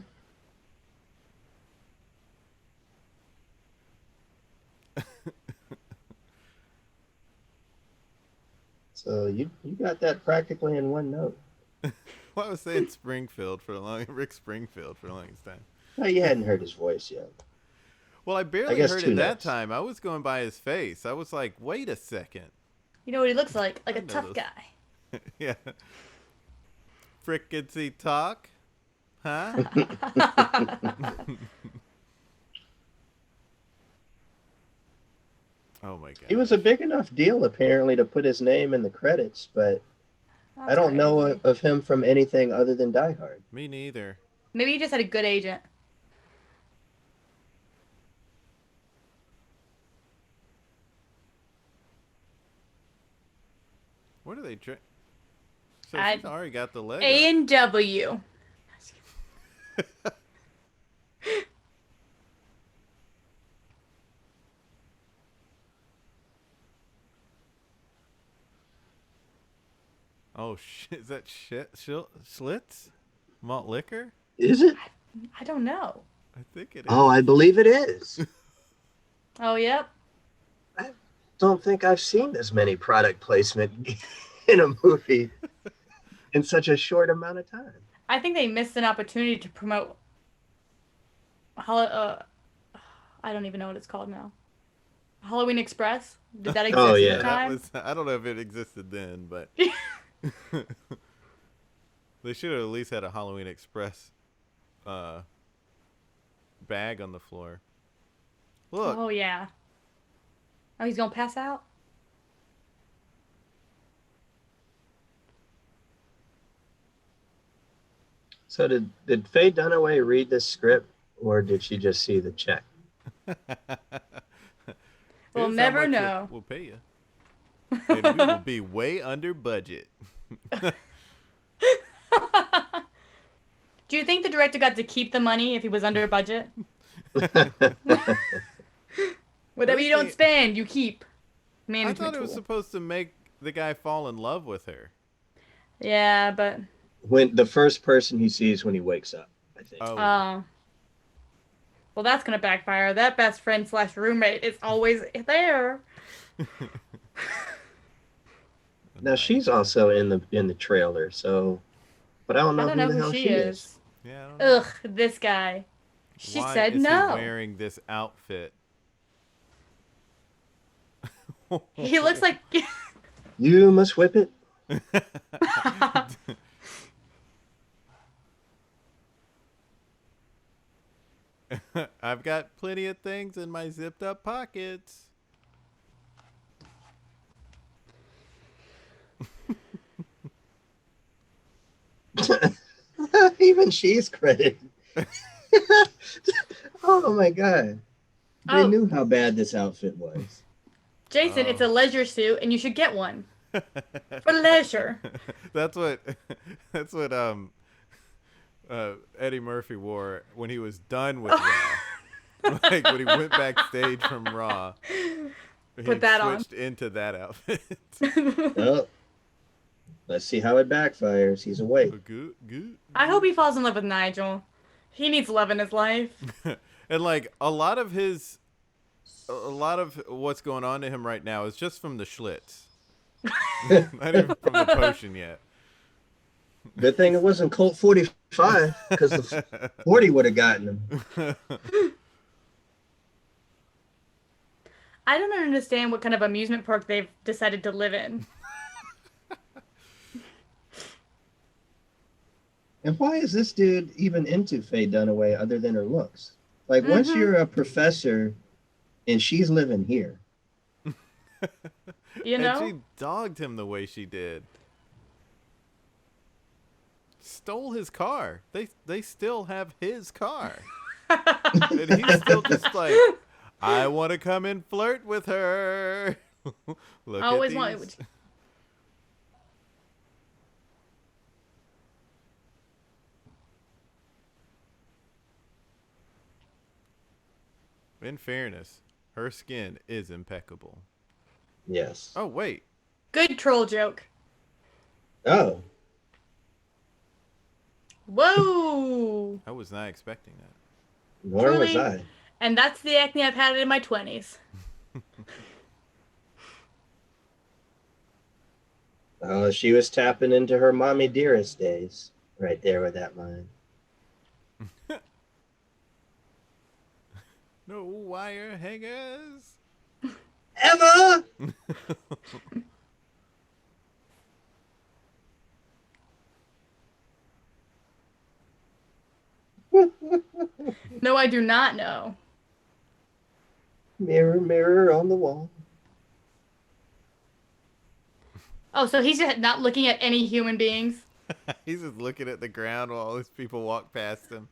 So you got that practically in one note. Well, I was saying Springfield for Rick Springfield for the longest time. Oh, you hadn't heard his voice yet. Well, I barely guess heard 2 it that notes. time. I was going by his face. I was like, wait a second. You know what he looks like? Like I a know tough those. guy. Yeah. Frickety talk? Huh? Oh my god. He was a big enough deal apparently to put his name in the credits, but I don't know of him from anything other than Die Hard. Me neither. Maybe he just had a good agent. What are they drink? So I- she's already got the leg. A&W. Oh shit! Is that Schlitz? Malt liquor? Is it? I don't know. I think it is. Oh, I believe it is. Oh, yep. Don't think I've seen this many product placement in a movie in such a short amount of time. I think they missed an opportunity to promote. I don't even know what it's called now. Halloween Express. Did that exist Oh, at yeah. the That time? was. I don't know if it existed then, but they should have at least had a Halloween Express bag on the floor. Look. Oh yeah. Oh, he's gonna pass out. So did Faye Dunaway read this script, or did she just see the check? We'll Here's how never much know. We'll pay you. And we will be way under budget. Do you think the director got to keep the money if he was under budget? Whatever you don't spend, you keep. I Management thought it was tool. supposed to make the guy fall in love with her. Yeah, but When the first person he sees when he wakes up, I think. Oh, well, that's gonna backfire. That best friend / roommate is always there. Now she's also in the trailer, so, but I don't know, I don't know who the who hell she she is. yeah. I don't know. Ugh, this guy. She Why said is no. He wearing this outfit. He looks like. You must whip it. I've got plenty of things in my zipped up pockets. Even she's credited. Oh my god. They Oh. knew how bad this outfit was. Jason, it's a leisure suit, and you should get one for leisure. That's what Eddie Murphy wore when he was done with Raw. Like when he went backstage from Raw. He Put that on. switched into that outfit. Oh, let's see how it backfires. He's awake. Goot. I hope he falls in love with Nigel. He needs love in his life. And like a lot of what's going on to him right now is just from the Schlitz. Not even from the potion yet. Good thing it wasn't Colt 45, because the 40 would have gotten him. I don't understand what kind of amusement park they've decided to live in. And why is this dude even into Faye Dunaway other than her looks? Like, once you're a professor and she's living here. You know? And she dogged him the way she did. Stole his car. They still have his car. And he's still just like, I want to come and flirt with her. Look I always at wanted. these. In fairness, her skin is impeccable. Yes. Oh, wait. Good troll joke. Oh. Whoa! I was not expecting that. Nor was Truly. I. And that's the acne I've had in my 20s. Oh, she was tapping into her mommy dearest days. Right there with that line. No wire hangers. Emma! No, I do not know. Mirror, mirror on the wall. Oh, so he's just not looking at any human beings. He's just looking at the ground while all these people walk past him.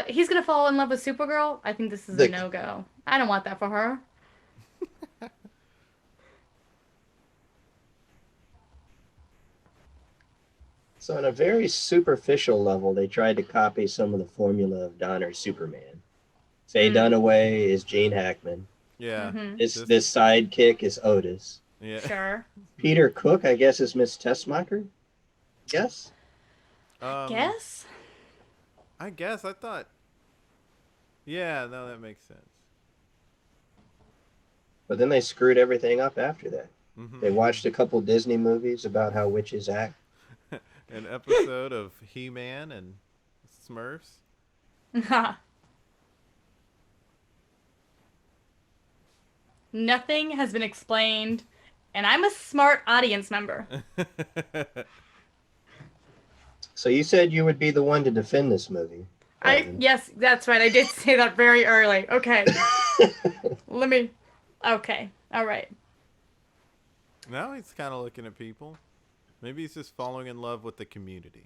He's gonna fall in love with Supergirl? I think this is a The, no-go. I don't want that for her. so on a very superficial level, they tried to copy some of the formula of Donner's Superman. Faye Dunaway is Gene Hackman. Yeah. Mm-hmm. This sidekick is Otis. Yeah. Sure. Peter Cook, I guess, is Miss Tessmacher. Yes. Guess? I guess. I thought. Yeah, no, that makes sense. But then they screwed everything up after that. Mm-hmm. They watched a couple Disney movies about how witches act. An episode of He-Man and Smurfs. Nothing has been explained, and I'm a smart audience member. So you said you would be the one to defend this movie. Yes, that's right. I did say that very early. Okay. Okay. All right. Now he's kind of looking at people. Maybe he's just falling in love with the community.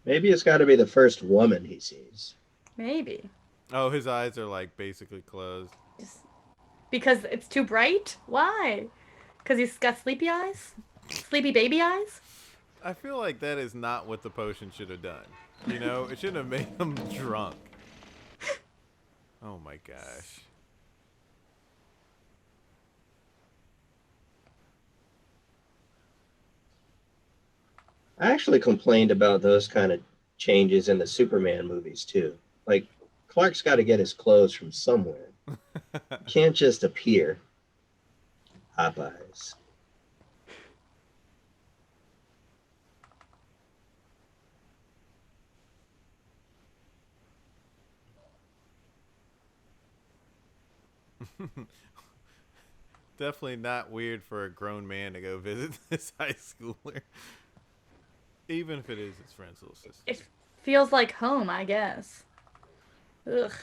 Maybe it's got to be the first woman he sees. Maybe. Oh, his eyes are like basically closed. Because it's too bright? Why? Because he's got sleepy eyes? Sleepy baby eyes? I feel like that is not what the potion should have done. You know, it shouldn't have made him drunk. Oh my gosh. I actually complained about those kind of changes in the Superman movies too. Like Clark's got to get his clothes from somewhere. Can't just appear. Popeyes. Definitely not weird for a grown man to go visit this high schooler. Even if it is his friend's little sister. It feels like home, I guess. Ugh.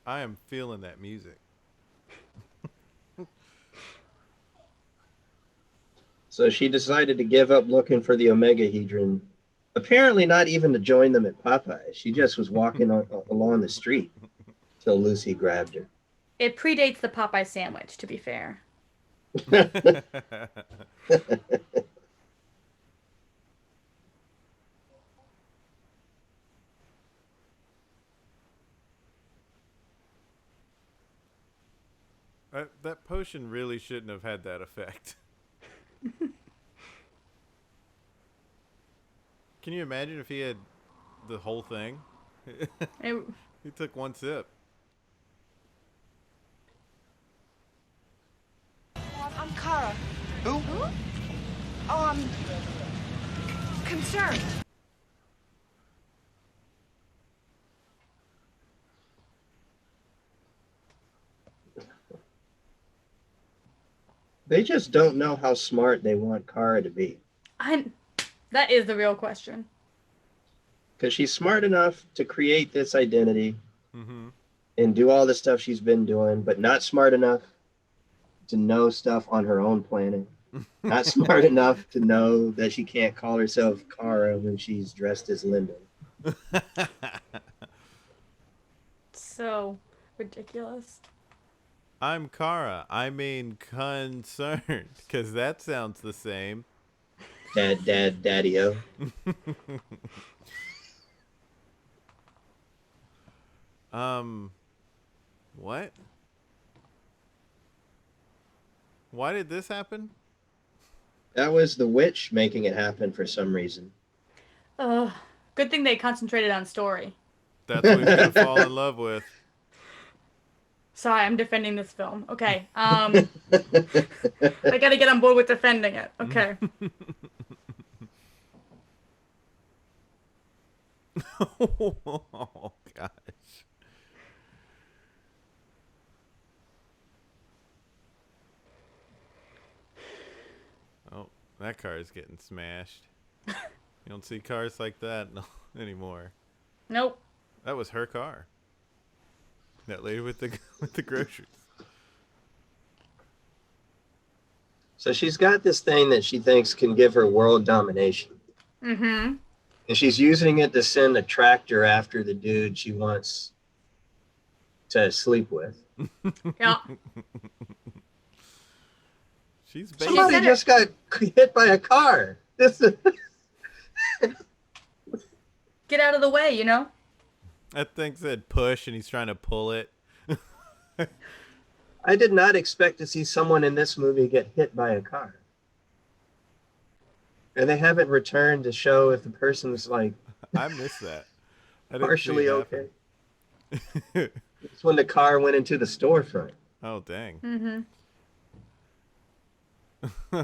I am feeling that music. So she decided to give up looking for the omegahedron. Apparently not even to join them at Popeyes. She just was walking along the street till Lucy grabbed her. It predates the Popeye sandwich, to be fair. That potion really shouldn't have had that effect. Can you imagine if he had the whole thing? He took one sip. I'm Kara. Who? Oh, I'm concerned. They just don't know how smart they want Kara to be. That is the real question. Because she's smart enough to create this identity and do all the stuff she's been doing, but not smart enough to know stuff on her own planet. Not smart enough to know that she can't call herself Kara when she's dressed as Linda. So ridiculous. I'm Kara. I mean concerned. Because that sounds the same. Daddy-o. What? Why did this happen? That was the witch making it happen for some reason. Good thing they concentrated on story. That's what he's gonna fall in love with. Sorry, I'm defending this film. Okay. I gotta get on board with defending it. Okay. Oh gosh. Oh, that car is getting smashed. You don't see cars like that anymore. Nope. That was her car. That lady with the groceries. So she's got this thing that she thinks can give her world domination. Mm-hmm. And she's using it to send a tractor after the dude she wants to sleep with. Yeah. She's Somebody said just got hit by a car. This is... Get out of the way, you know? That thing said push, and he's trying to pull it. I did not expect to see someone in this movie get hit by a car. And they haven't returned to show if the person's like I missed that. I didn't partially see it okay. happen. It's when the car went into the storefront. Oh, dang. Mm-hmm.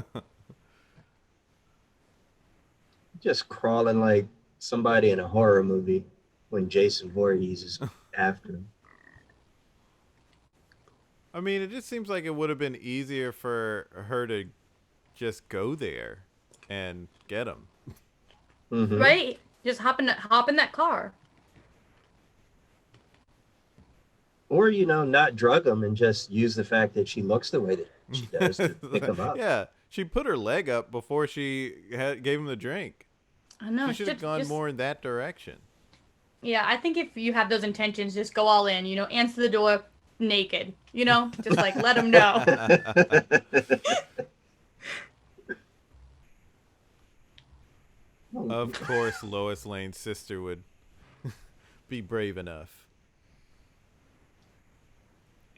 Just crawling like somebody in a horror movie when Jason Voorhees is after him. I mean, it just seems like it would have been easier for her to just go there and get him. Mm-hmm. Right? Just hop in that car. Or, not drug him and just use the fact that she looks the way that she does to pick him up. Yeah, she put her leg up before she gave him the drink. I know. She should have gone more in that direction. Yeah, I think if you have those intentions, just go all in. Answer the door naked. Just like let them know. Of course, Lois Lane's sister would be brave enough.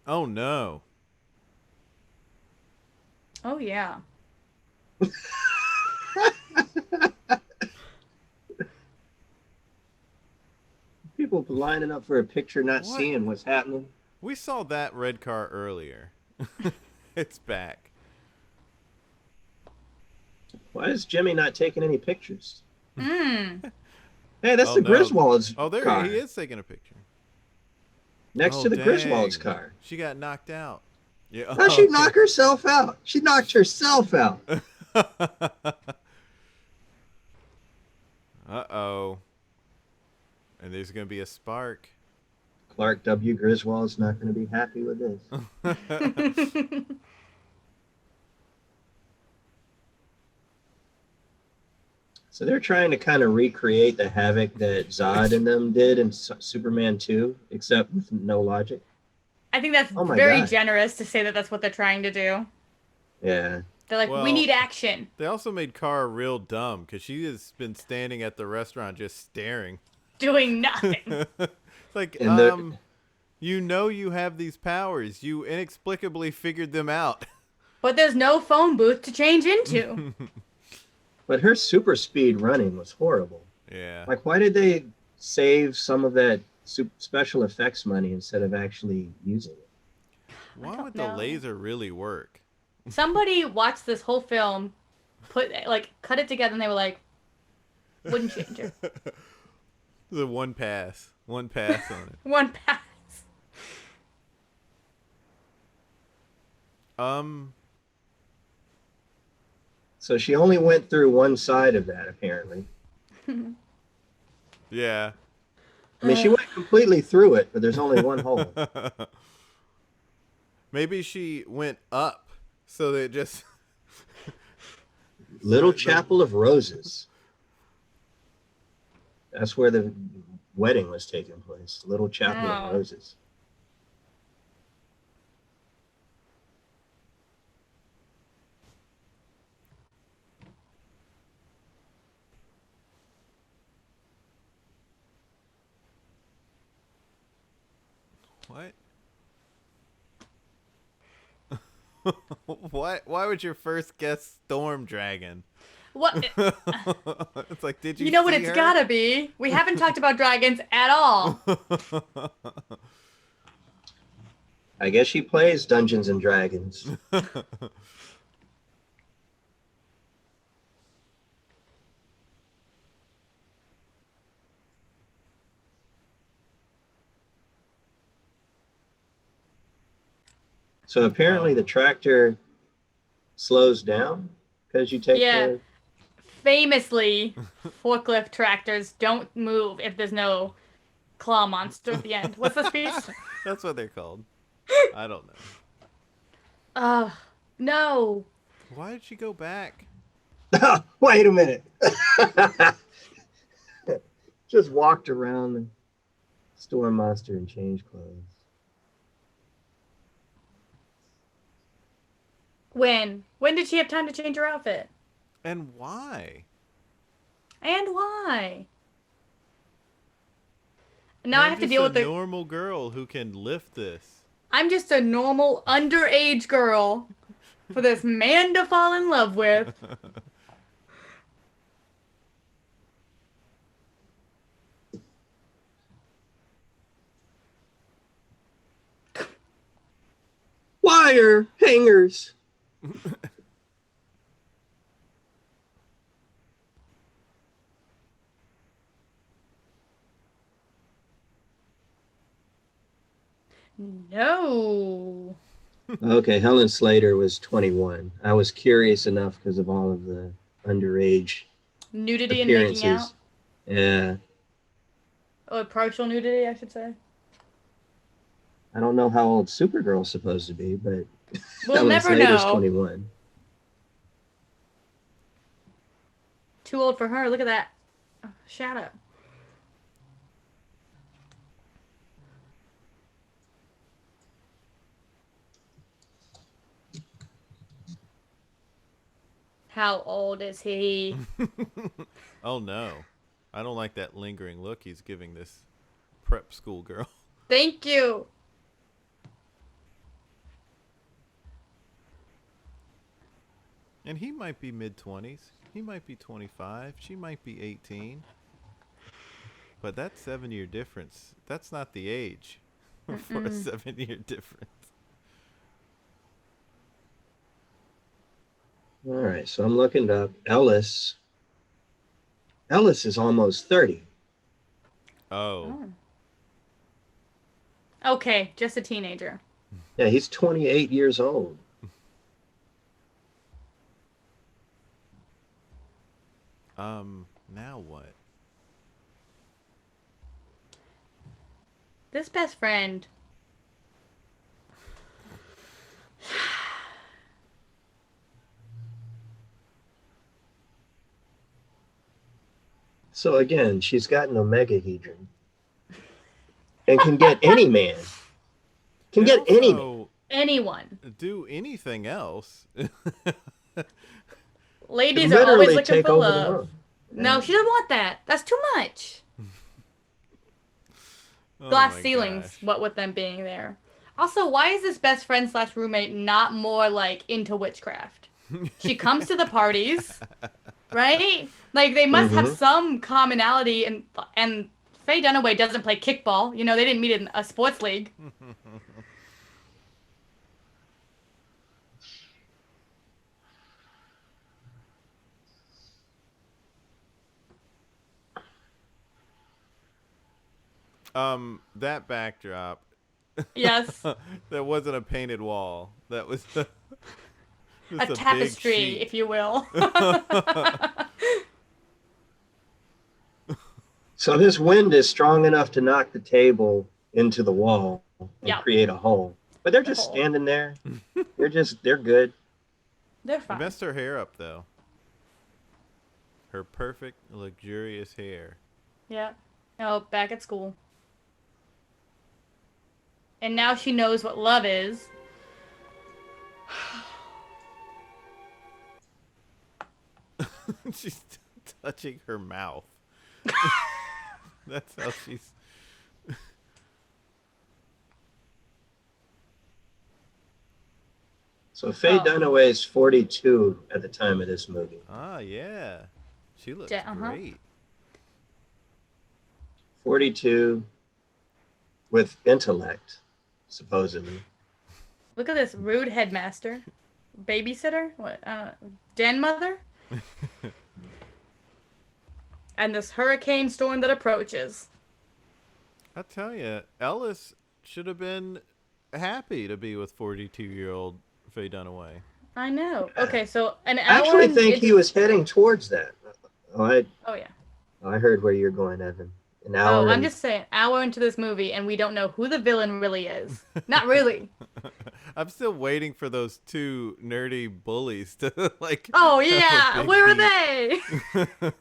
Oh no. Oh yeah. People lining up for a picture, not What? seeing what's happening. We saw that red car earlier. It's back. Why is Jimmy not taking any pictures? Mm. Hey, that's Oh, the no. Griswold's Oh, there car. he is taking a picture. Next Oh, to the dang. Griswold's car. She got knocked out. Yeah. How'd she knock herself out? She knocked herself out. Uh-oh. And there's going to be a spark. Clark W. Griswold's not going to be happy with this. So they're trying to kind of recreate the havoc that Zod and them did in Superman 2, except with no logic. I think that's Oh my very God. generous to say that that's what they're trying to do. Yeah. They're like, Well, we need action. They also made Kara real dumb because she has been standing at the restaurant just staring. Doing nothing. It's like, And you have these powers. You inexplicably figured them out. But there's no phone booth to change into. But her super speed running was horrible. Yeah. Like, why did they save some of that special effects money instead of actually using it? Why don't would the know. laser really work? Somebody watched this whole film, cut it together, and they were like, wouldn't change it. The one pass on it. One pass. So she only went through one side of that, apparently. Yeah. I mean, she went completely through it, but there's only one hole. Maybe she went up so that it just Little Chapel of Roses. That's where the wedding was taking place. Little Chapel Oh. of Roses. what? Why would your first guess Storm Dragon? What? It's like, did you You know what see it's her? gotta be? We haven't talked about dragons at all. I guess she plays Dungeons and Dragons. So apparently the tractor slows down because you take Yeah. the... Famously, forklift tractors don't move if there's no claw monster at the end. What's the speech? That's what they're called. I don't know. No. Why did she go back? Wait a minute. Just walked around the store monster and changed clothes. When? When did she have time to change her outfit? And why? And why? Now I have to deal with a the normal girl who can lift this. I'm just a normal underage girl for this man to fall in love with. Wire hangers. No. Okay, Helen Slater was 21. I was curious enough because of all of the underage Nudity and making out. appearances. Yeah. Oh, partial nudity, I should say. I don't know how old Supergirl's supposed to be, but We'll Helen never Slater's know. 21. Too old for her. Look at that shadow. How old is he? Oh no. I don't like that lingering look he's giving this prep school girl. Thank you. And he might be mid-20s. He might be 25. She might be 18. But that 7-year difference, that's not the age for a 7-year difference. All right, so I'm looking up Ellis. Ellis is almost 30. Oh. Okay, just a teenager. Yeah, he's 28 years old. Now what? This best friend. So again, she's got an omegahedron and can get any man. Can get any man. Anyone. Do anything else. Ladies Literally are always looking take for over the love. world. No, she doesn't want that. That's too much. Oh Glass my ceilings, gosh. what with them being there. Also, why is this best friend slash roommate not more like into witchcraft? She comes to the parties, right? Like they must have some commonality, and Faye Dunaway doesn't play kickball. You know, they didn't meet in a sports league. That backdrop. Yes. That wasn't a painted wall. That was A big tapestry, sheet. if you will. So this wind is strong enough to knock the table into the wall and Yeah. create a hole. But they're just hole. standing there. They're good. They're They fine. messed her hair up though. Her perfect, luxurious hair. Yeah. Oh, back at school. And now she knows what love is. She's touching her mouth. That's how she's. So Faye Oh. Dunaway is 42 at the time of this movie. Ah, yeah. She looks Yeah, uh-huh. great. 42 with intellect, supposedly. Look at this rude headmaster. Babysitter? What? Den mother? And this hurricane storm that approaches. I tell you, Ellis should have been happy to be with 42-year-old Faye Dunaway. I know. Okay, so an hour. I actually and think it's- he was heading towards that. Oh, yeah. I heard where you're going, Evan. An hour. Oh, I'm and- just saying, hour into this movie, and we don't know who the villain really is. Not really. I'm still waiting for those two nerdy bullies to like. Oh have a yeah, big where are beat. they?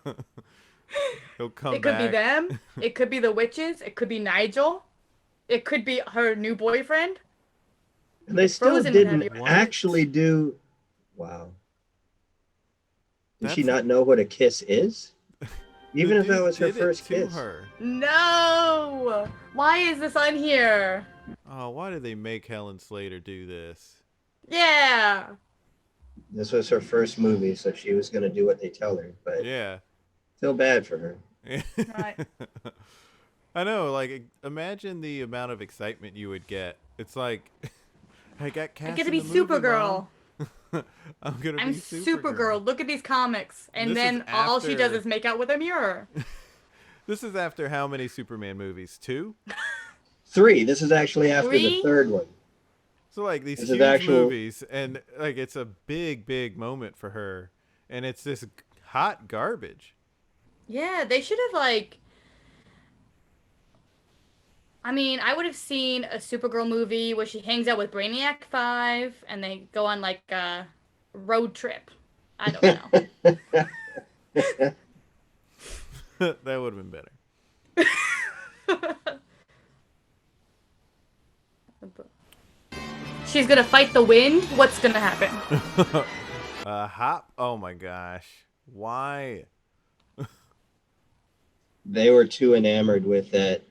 He'll come It could be back. them. It could be the witches. It could be Nigel. It could be her new boyfriend. And they still Frozen would have didn't you- actually do. Wow. Did she That's- not know what a kiss is? Even The if that dude was her did it first to kiss. her. No! Why is this on here? Oh, why did they make Helen Slater do this? Yeah. This was her first movie, so she was going to do what they tell her. But Yeah. feel bad for her. Right. I know, like, imagine the amount of excitement you would get. It's like, I got cast I get to in be the movie, Supergirl. Mom. I'm gonna I'm be Supergirl. Look at these comics. And This then is all she does after- is make out with a mirror. This is after how many Superman movies? 2? 3. This is actually after the 3? third one. So like these This is huge actual- movies, and like it's a big moment for her, and it's this hot garbage. Yeah, they should have like. I mean, I would have seen a Supergirl movie where she hangs out with Brainiac 5 and they go on like a road trip. I don't know. That would have been better. She's gonna fight the wind. What's gonna happen? Hop. Oh my gosh. Why? They were too enamored with that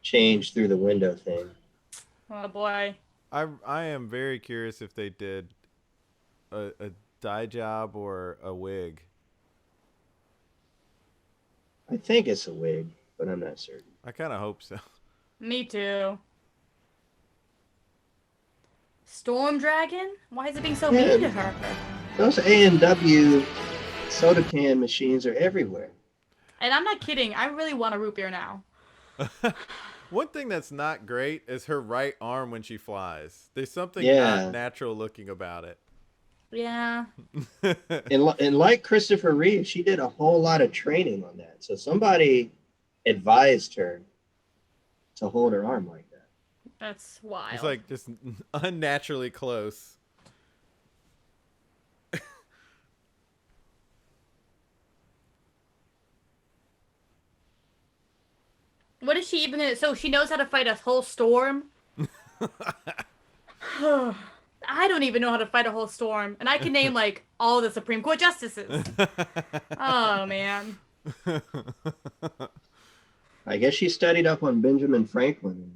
change through the window thing. Oh boy. I am very curious if they did a dye job or a wig. I think it's a wig, but I'm not certain. I kind of hope so. Me too. Storm Dragon? Why is it being so mean to her? Those A&W soda can machines are everywhere. And I'm not kidding. I really want a root beer now. One thing that's not great is her right arm when she flies. There's something Yeah. not natural looking about it. Yeah. And like Christopher Reeve, she did a whole lot of training on that. So somebody advised her to hold her arm like that. That's wild. It's like just unnaturally close. What is she even gonna... So she knows how to fight a whole storm? I don't even know how to fight a whole storm. And I can name, like, all the Supreme Court justices. Oh, man. I guess she studied up on Benjamin Franklin.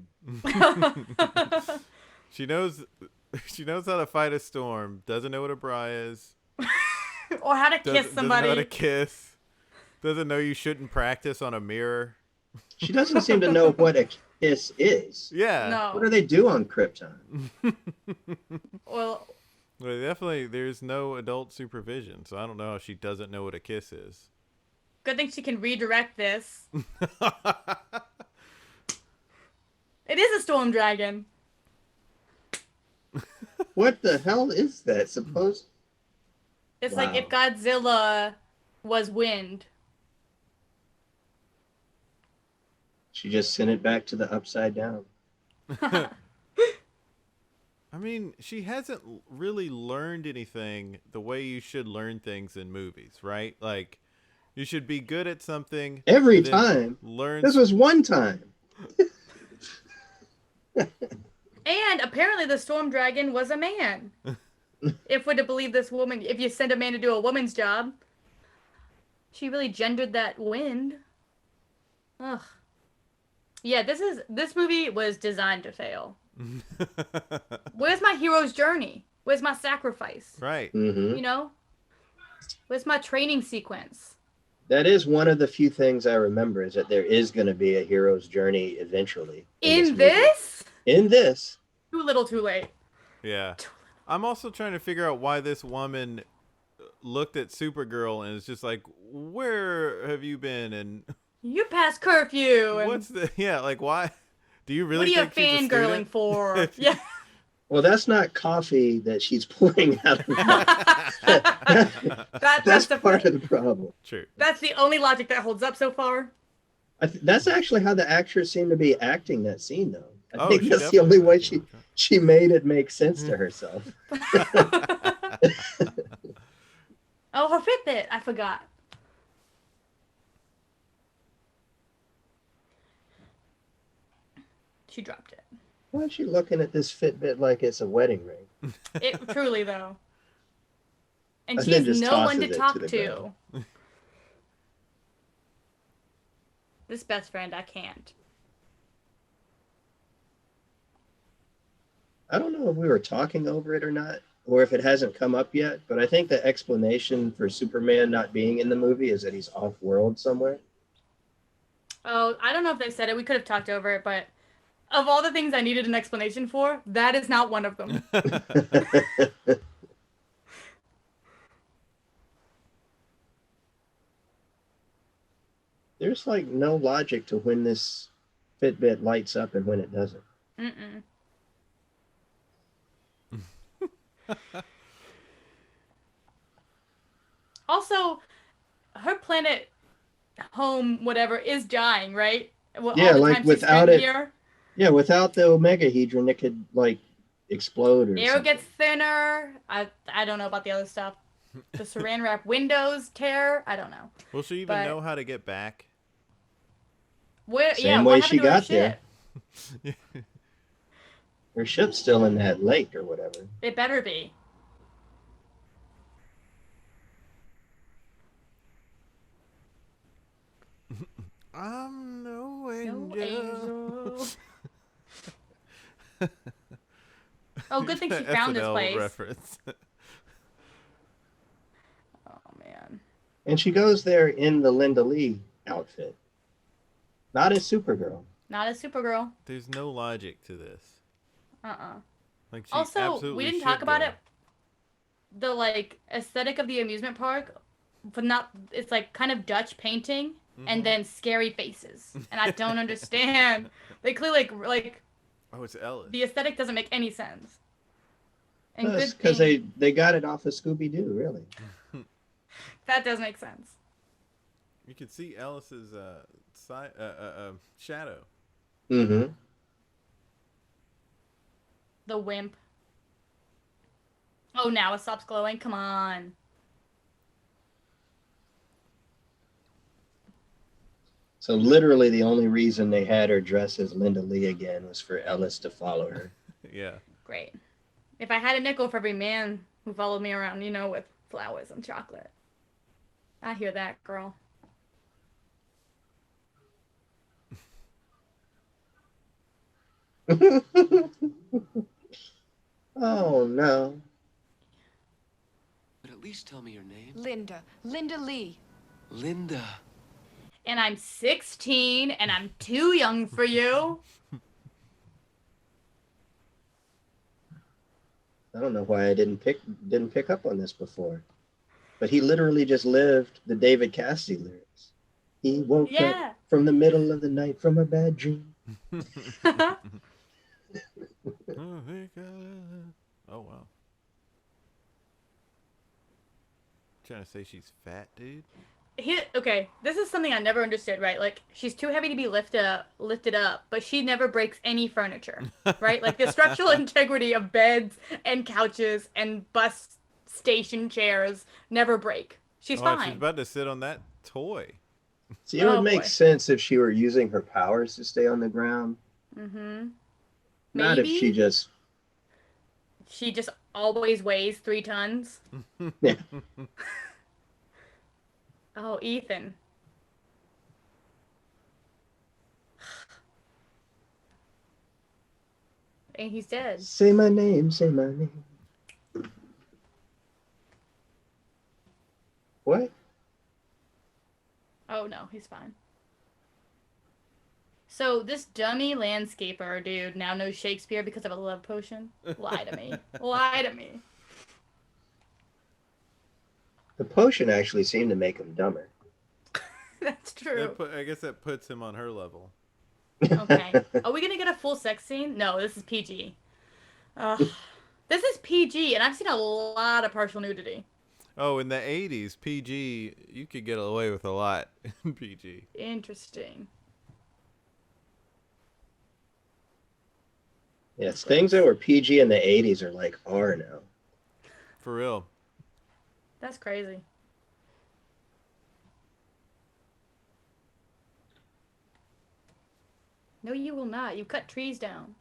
She knows how to fight a storm. Doesn't know what a bra is. Or how to kiss Doesn't know somebody. how to kiss. Doesn't know you shouldn't practice on a mirror. She doesn't seem to know what a kiss is. Yeah. No. What do they do on Krypton? Well, Well, definitely, there's no adult supervision, so I don't know if she doesn't know what a kiss is. good thing she can redirect this. It is a storm dragon. What the hell is that supposed? It's Wow. like if Godzilla was wind. She just sent it back to the upside down. I mean, she hasn't really learned anything the way you should learn things in movies, right? Like, you should be good at something. Every and then time. Learn. This was one time. And apparently the storm dragon was a man. If we're to believe this woman, if you send a man to do a woman's job, she really gendered that wind. Ugh. Yeah, this movie was designed to fail. Where's my hero's journey? Where's my sacrifice? Right. Hmm. You know? Where's my training sequence? That is one of the few things I remember is that there is going to be a hero's journey eventually. In movie. this? In this. Too little, too late. Yeah. I'm also trying to figure out why this woman looked at Supergirl and is just like, where have you been? And You passed curfew. And what's the, yeah, like, why? Do you really what are you think she's a fangirling student? for? Yeah. Well, that's not coffee that she's pouring out of the That's That's the part of the problem. True. That's the only logic that holds up so far. That's actually how the actress seemed to be acting that scene, though. I Oh, think she that's the only definitely way did. she made it make sense to herself. Oh, her Fitbit. I forgot. She dropped it. Why is she looking at this Fitbit like it's a wedding ring? It truly though. And And she then has just no one to tosses it talk to the to. This best friend, I can't. I don't know if we were talking over it or not, or if it hasn't come up yet, but I think the explanation for Superman not being in the movie is that he's off-world somewhere. Oh, I don't know if they said it. We could have talked over it, but of all the things I needed an explanation for, that is not one of them. There's like no logic to when this Fitbit lights up and when it doesn't. Mm-mm. Also, her planet home, whatever, is dying, right? Well, Yeah, all the like time she without spent it, here, yeah, without the omegahedron, it could like explode or air something. gets thinner. I don't know about the other stuff. The saran wrap windows tear. I don't know. Will she even But- know how to get back? Where? Same Yeah, way what she happened to her got there. ship? Her ship's still in that lake or whatever. It better be. I'm no No angel. angel. Oh, good thing she found this SNL place. reference. Oh man. And she goes there in the Linda Lee outfit, not as Supergirl. Not a Supergirl. There's no logic to this. Like she Also, absolutely we didn't should talk about go. it. The like aesthetic of the amusement park, but not. It's like kind of Dutch painting and then scary faces, and I don't understand. They clearly like Oh, it's Ellis. the aesthetic doesn't make any sense. And Because good thing they got it off of Scooby Doo, really. that does make sense. You can see Ellis's shadow. Mm-hmm. The wimp. Oh, now it stops glowing. Come on. So literally the only reason they had her dress as Linda Lee again was for Ellis to follow her. Yeah. Great. If I had a nickel for every man who followed me around, you know, with flowers and chocolate. I hear that, girl. Oh no. But at least tell me your name. Linda. Linda Lee. Linda. And I'm 16 and I'm too young for you. I don't know why I didn't pick up on this before. But he literally just lived the David Cassidy lyrics. He woke Yeah. up from the middle of the night from a bad dream. Oh wow. Trying to say she's fat, dude. Okay, this is something I never understood, right? Like, she's too heavy to be lifted up, but she never breaks any furniture, right? Like, the structural integrity of beds and couches and bus station chairs never break. She's Oh, fine. she's about to sit on that toy. See, it would Oh, make boy. sense if she were using her powers to stay on the ground. Mm-hmm. Not if she just She just always weighs 3 tons. yeah. Oh, Ethan. And he's dead. Say my name, say my name. What? Oh no, he's fine. So this dummy landscaper dude now knows Shakespeare because of a love potion? Lie to me. Lie to me. The potion actually seemed to make him dumber. That's true. I guess that puts him on her level. Okay. Are we gonna get a full sex scene? No, this is PG. This is PG, and I've seen a lot of partial nudity. Oh, in the 80s, PG, you could get away with a lot in PG. Interesting. Yes, things that were PG in the 80s are like R now. For real. That's crazy. No, you will not. You cut trees down.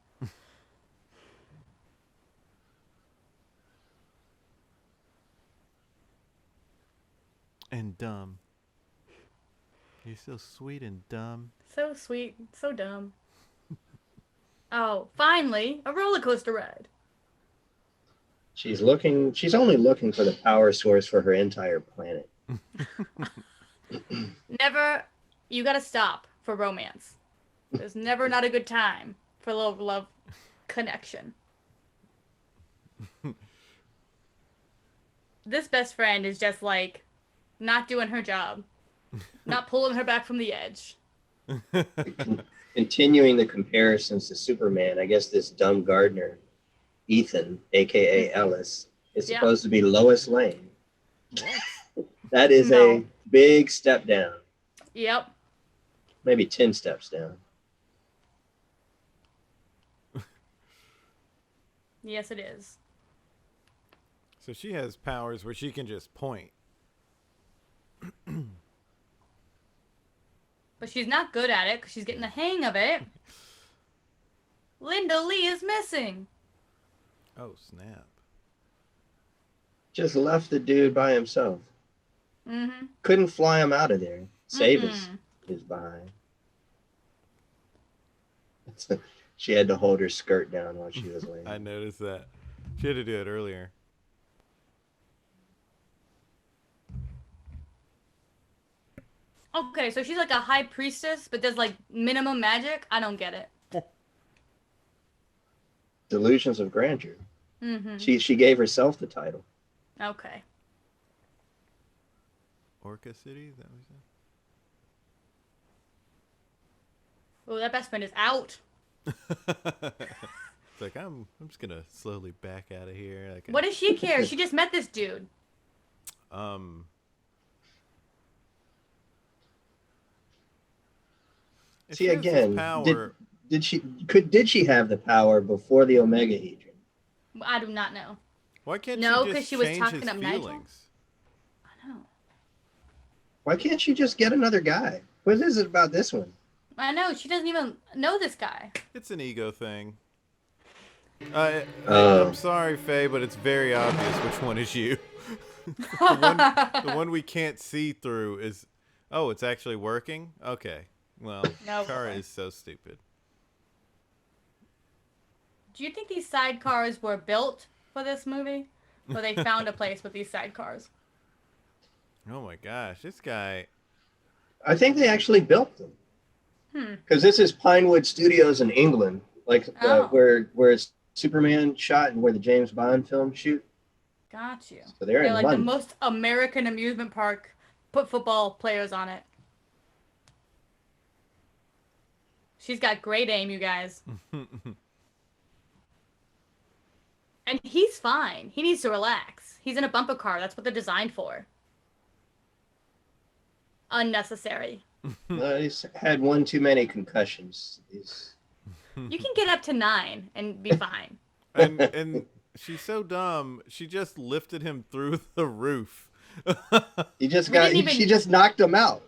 And dumb. You're so sweet and dumb. So sweet, so dumb. Oh, finally, a roller coaster ride. She's only looking for the power source for her entire planet. Never, you gotta stop for romance. There's never not a good time for a little love connection. This best friend is just like not doing her job, not pulling her back from the edge. Continuing the comparisons to Superman, I guess this dumb gardener, Ethan, aka Ellis, is supposed to be Lois Lane. That is a big step down. Yep. Maybe 10 steps down. Yes, it is. So she has powers where she can just point. But she's not good at it because she's getting the hang of it. Linda Lee is missing. Oh, snap. Just left the dude by himself. Mm-hmm. Couldn't fly him out of there. Save his behind. She had to hold her skirt down while she was laying. I noticed that. She had to do it earlier. Okay, so she's like a high priestess, but does like minimum magic? I don't get it. Delusions of grandeur. Mm-hmm. She gave herself the title. Okay. Orca City? Is that what you said? Oh, that best friend is out. It's like I'm just gonna slowly back out of here. Like What does she care? She just met this dude. if See she has this again, power, did she have the power before the Omega-Hedron? I do not know. why can't No, she 'cause just she was change talking his up Nigel. feelings? I know. Why can't she just get another guy? What is it about this one? I know. She doesn't even know this guy. It's an ego thing. I'm sorry, Faye, but it's very obvious which one is you. the one we can't see through is... Oh, it's actually working? Okay. Well, No. Kara is so stupid. Do you think these sidecars were built for this movie? Or they found a place with these sidecars? Oh my gosh, this guy... I think they actually built them. Because this is Pinewood Studios in England, like where Superman shot and where the James Bond film shoot. Got you. So they're in like London. the most American amusement park. Put football players on it. She's got great aim, you guys. And he's fine. He needs to relax. He's in a bumper car. That's what they're designed for. Unnecessary. He's had one too many concussions. You can get up to 9 and be fine. And she's so dumb. She just lifted him through the roof. She just knocked him out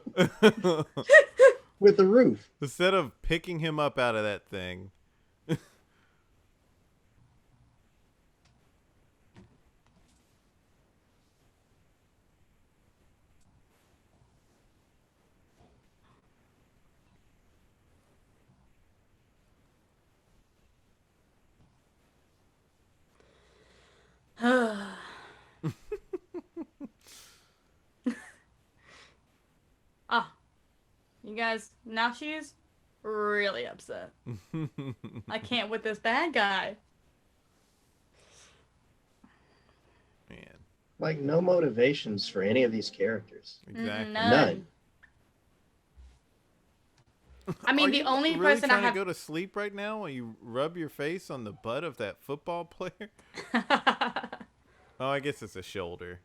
with the roof. Instead of picking him up out of that thing. You guys, now she's really upset. I can't with this bad guy. Man. Like no motivations for any of these characters. Exactly. None. I mean, the only really person trying I have to go to sleep right now while you rub your face on the butt of that football player? Oh, I guess it's a shoulder.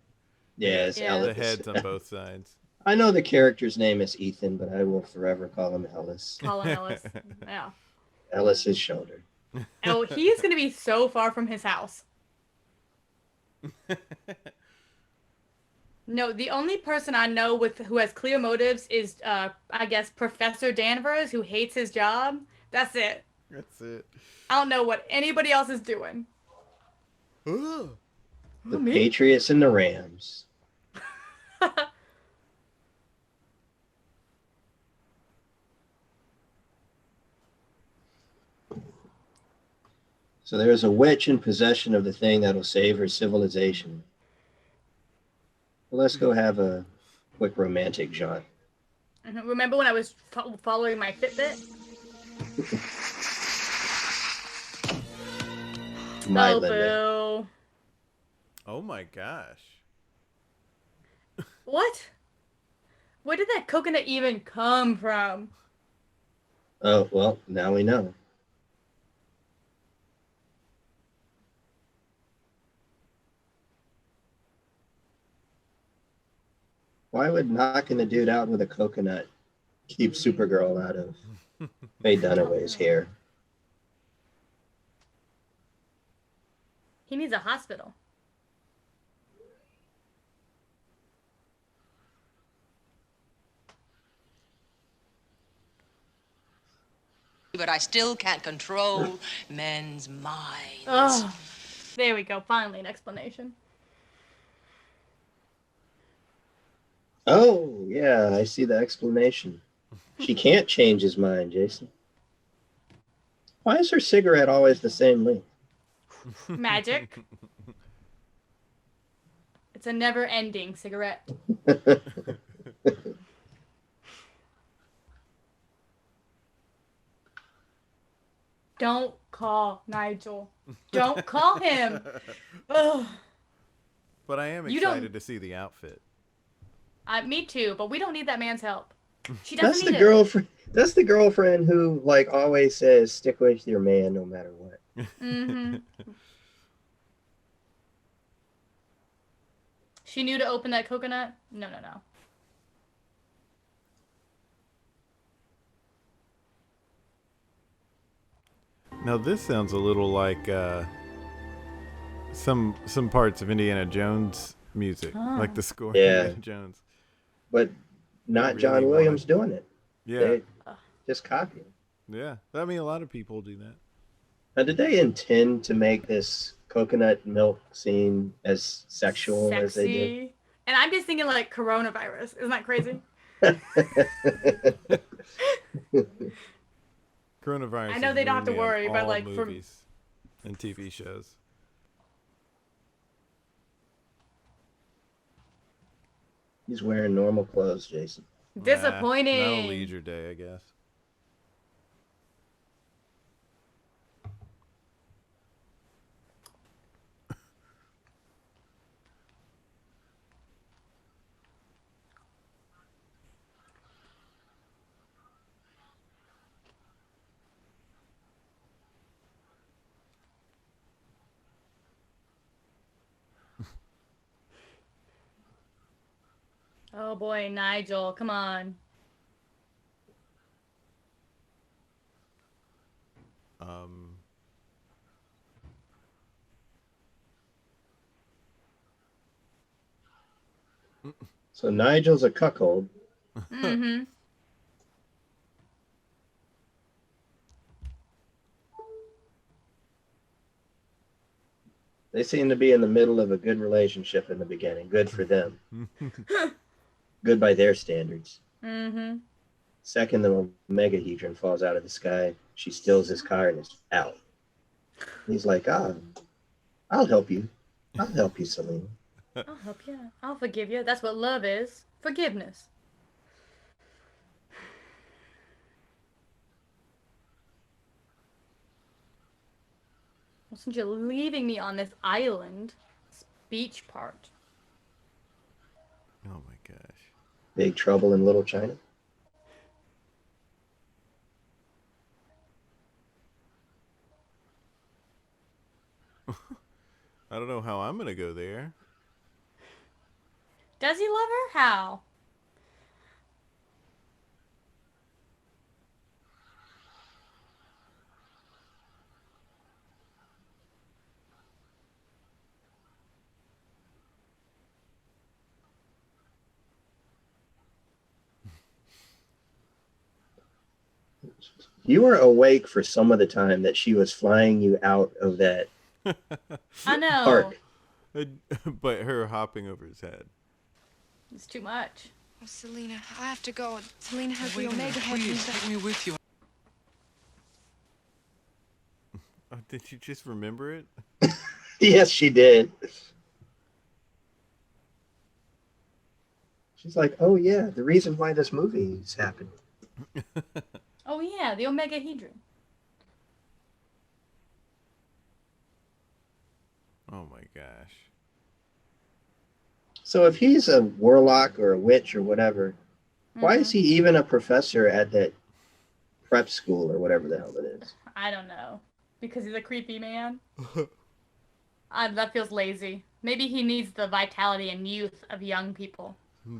Yeah, it's Ellis. The head's on both sides. I know the character's name is Ethan, but I will forever call him Ellis. Colin Ellis. Yeah. Ellis's shoulder. Oh, he's gonna be so far from his house. No, the only person I know with who has clear motives is, I guess, Professor Danvers, who hates his job. That's it. That's it. I don't know what anybody else is doing. Ooh. The Me? Patriots and the Rams. So there's a witch in possession of the thing that'll save her civilization. Well, let's go have a quick romantic jaunt. Remember when I was following my Fitbit? My Oh, Linda. boo. Oh my gosh. What? Where did that coconut even come from? Oh, well, now we know. Why would knocking the dude out with a coconut keep Supergirl out of Faye Dunaway's hair? He needs a hospital. But I still can't control men's minds. Oh, there we go. Finally, an explanation. Oh, yeah, I see the explanation. She can't change his mind, Jason. Why is her cigarette always the same length? Magic. It's a never-ending cigarette. Don't call Nigel. Don't call him. Ugh. But I am You don't- excited to see the outfit. Me too, but we don't need that man's help. She That's doesn't the need it. girlfriend. That's the girlfriend who like always says, "Stick with your man no matter what." Mm-hmm. She knew to open that coconut? No, no, no. Now this sounds a little like some parts of Indiana Jones music, like the score of Yeah. Indiana Jones. But not really John Williams doing it. Yeah, They just copying. yeah. I mean, a lot of people do that. Now, did they intend to make this coconut milk scene as sexual as they did? Sexy. And I'm just thinking like coronavirus. Isn't that crazy? Coronavirus. I know is they don't have to ruining worry, but, all like, for- movies and TV shows. He's wearing normal clothes, Jason. Disappointing. Not a leisure day, I guess. Oh boy, Nigel, come on. So Nigel's a cuckold. Mm-hmm. They seem to be in the middle of a good relationship in the beginning. Good for them. Good by their standards. Mm-hmm. Second, the megahedron falls out of the sky. She steals his car and is out. He's like, I'll help you. I'll help you, Selena. I'll help you. I'll forgive you. That's what love is. Forgiveness. Well, since you're leaving me on this island, this beach part. Oh my gosh. Big Trouble in Little China. I don't know how I'm gonna go there. Does he love her? How? You were awake for some of the time that she was flying you out of that I know. park. But her hopping over his head. It's too much. Oh, Selena, I have to go. Selena has the Wait a minute, Omega head. please take me with you. Oh, did you just remember it? Yes, she did. She's like, oh yeah, the reason why this movie's happening. Oh yeah, the Omega Hedron. Oh my gosh. So if he's a warlock or a witch or whatever, why is he even a professor at that prep school or whatever the hell it is? I don't know. Because he's a creepy man. That feels lazy. Maybe he needs the vitality and youth of young people.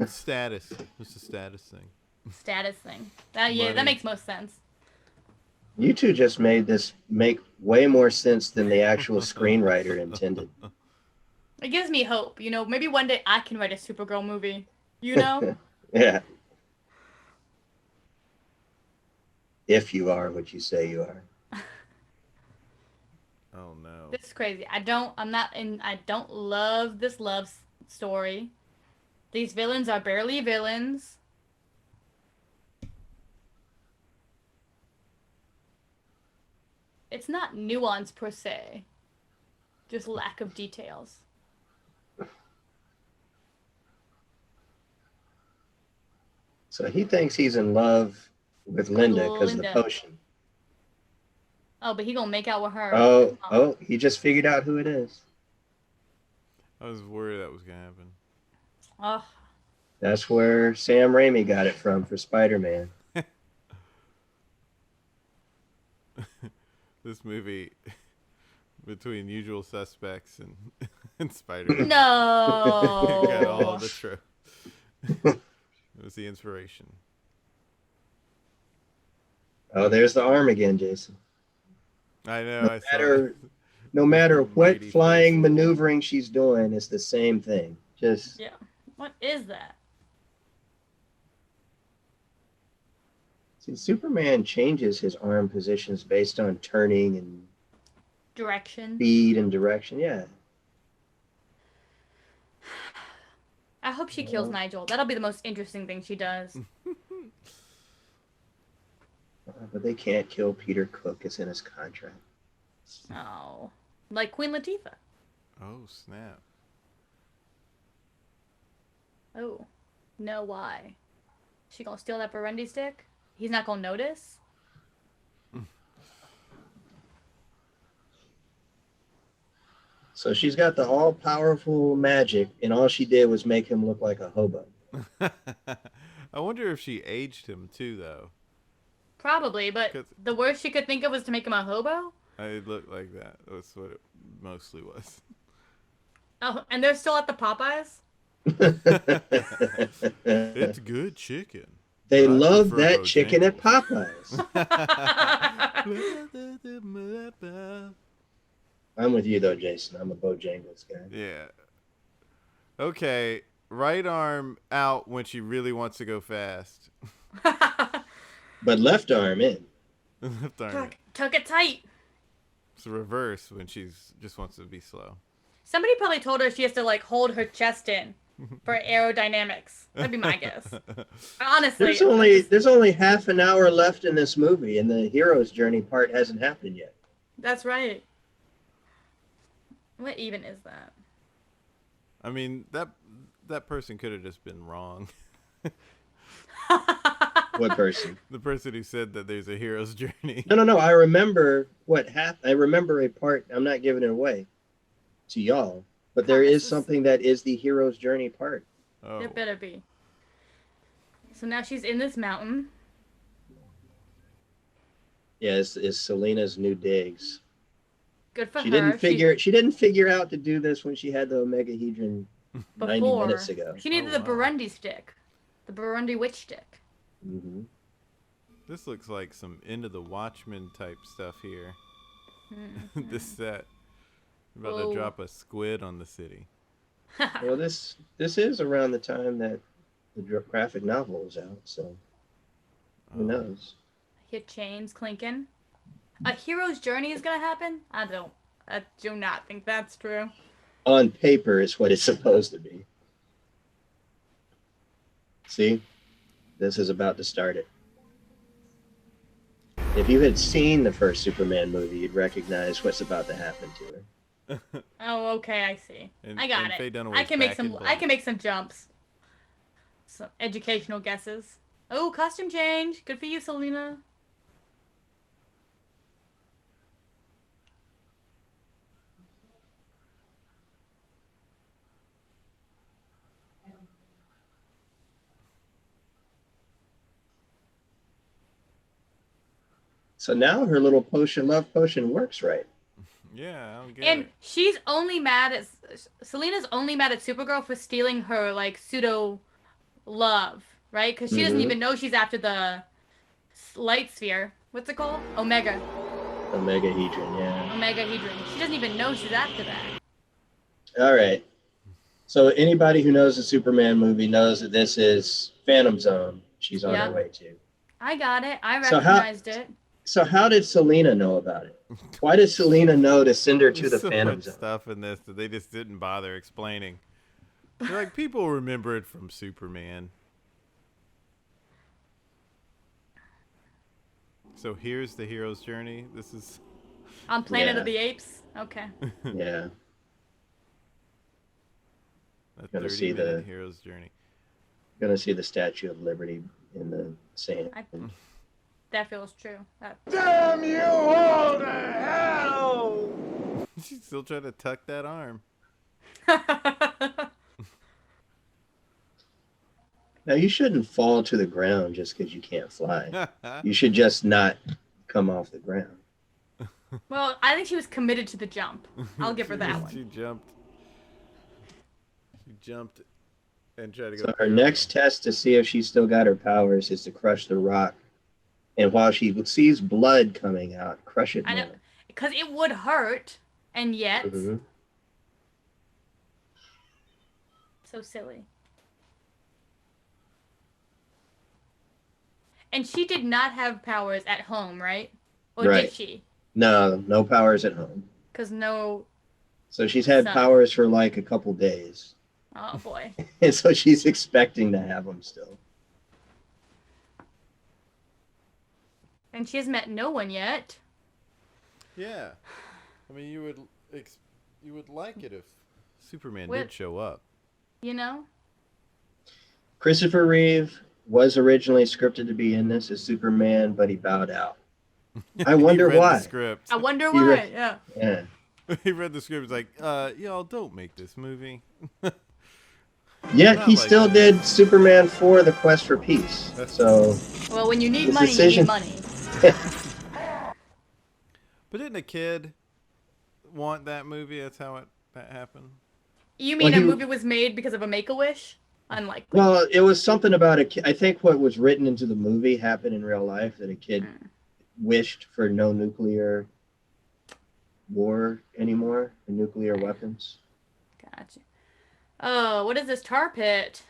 Status. It's a status thing. Status thing. That makes most sense. You two just made this make way more sense than the actual screenwriter intended. It gives me hope. You know, maybe one day I can write a Supergirl movie. You know? Yeah. If you are what you say you are. Oh no. This is crazy. I don't love this love story. These villains are barely villains. It's not nuance per se. Just lack of details. So he thinks he's in love with Linda because of the Linda. potion. Oh, but he gonna make out with her. Oh, he just figured out who it is. I was worried that was gonna happen. Oh, That's where Sam Raimi got it from for Spider-Man. This movie, between Usual Suspects and Spider-Man, no. got all the tropes. It was the inspiration. Oh, there's the arm again, Jason. I know. No matter what Mighty flying face. maneuvering she's doing, it's the same thing. Just Yeah. What is that? see, Superman changes his arm positions based on turning and Direction. speed and direction. Yeah. I hope she kills Nigel. That'll be the most interesting thing she does. But they can't kill Peter Cook. It's in his contract. Oh. Like Queen Latifah. Oh snap! Oh. No, why? She gonna steal that Burundi stick? He's not gonna notice? So she's got the all-powerful magic, and all she did was make him look like a hobo. I wonder if she aged him too, though. Probably, but 'Cause- the worst she could think of was to make him a hobo? It looked like that. That's what it mostly was. Oh, and they're still at the Popeyes? It's good chicken. They I love prefer that chicken at Bojangles. Popeyes. I'm with you though, Jason. I'm a Bojangles guy. Yeah. Okay. Right arm out when she really wants to go fast. But left arm in. Left arm. Tuck it tight. It's the reverse when she's just wants to be slow. Somebody probably told her she has to like hold her chest in for aerodynamics. That'd be my guess. Honestly. There's only half an hour left in this movie, and the hero's journey part hasn't happened yet. That's right. What even is that? I mean, that person could have just been wrong. What person? The person who said that there's a hero's journey. No. I remember what happened. I remember a part. I'm not giving it away to y'all, but there is something that is the hero's journey part. Oh. There better be. So now she's in this mountain. Yeah, it's Selena's new digs. Good for She her. She didn't figure out to do this when she had the Omega Hedron 90 Before. minutes ago. She needed the Burundi stick. The Burundi witch stick. Mm-hmm. This looks like some End of the Watchmen type stuff here. This set. About to drop a squid on the city. Well, this is around the time that the graphic novel is out, so who knows? Hear chains clinking. A hero's journey is gonna happen? I do not think that's true. On paper is what it's supposed to be. See? This is about to start it. If you had seen the first Superman movie, you'd recognize what's about to happen to her. Oh, okay, I see. And- I got and Faye it. Dunaway's I can make back some. in I can black. make some jumps. Some educational guesses. Oh, costume change. Good for you, Selena. So now her little love potion works right. Yeah, I don't get And it. she's only mad at Selena's only mad at Supergirl for stealing her like pseudo love, right? Because she doesn't Mhm. even know she's after the light sphere. What's it called? Omega. Omegahedron, yeah. Omegahedron. She doesn't even know she's after that. All right. So anybody who knows the Superman movie knows that this is Phantom Zone she's on her Yep. way to. I got it. I So how- recognized it. So how did Selena know about it? Why did Selena know to send her to the There's so Phantom much Zone? stuff in this that they just didn't bother explaining. They're like, people remember it from Superman. So here's the hero's journey. This is On Planet Yeah. of the Apes. Okay. Yeah. a Gonna 30 see minute the- hero's journey. Gonna see the Statue of Liberty in the sand. That feels true. That... Damn you all to hell! She's still trying to tuck that arm. Now you shouldn't fall to the ground just because you can't fly. You should just not come off the ground. Well, I think she was committed to the jump. I'll give her that She one. jumped. She jumped and tried to go. So her next test to see if she's still got her powers is to crush the rock. And while she sees blood coming out, crush it I know, more. because it would hurt, and yet Mhm. so silly. And she did not have powers at home, right? Or did Right. she? No powers at home. Because no. So she's had Son. powers for like a couple days. Oh boy. And so she's expecting to have them still. And she has met no one yet. Yeah, I mean, you would like it if Superman With- did show up. You know. Christopher Reeve was originally scripted to be in this as Superman, but he bowed out. I wonder he read why. The script. I wonder He why. re- Yeah. Yeah. He read the script. He's like, y'all don't make this movie. Yet Not he like still that. did Superman 4: The Quest for Peace. That's- So Well, when you need His money, decision- you need money. But didn't a kid want that movie? That's how that happened. You mean Well, a he- movie was made because of a Make-A-Wish? Unlikely. well, it was something about a kid. I think what was written into the movie happened in real life, that a kid wished for no nuclear war anymore, and nuclear weapons. Gotcha. Oh, what is this tar pit?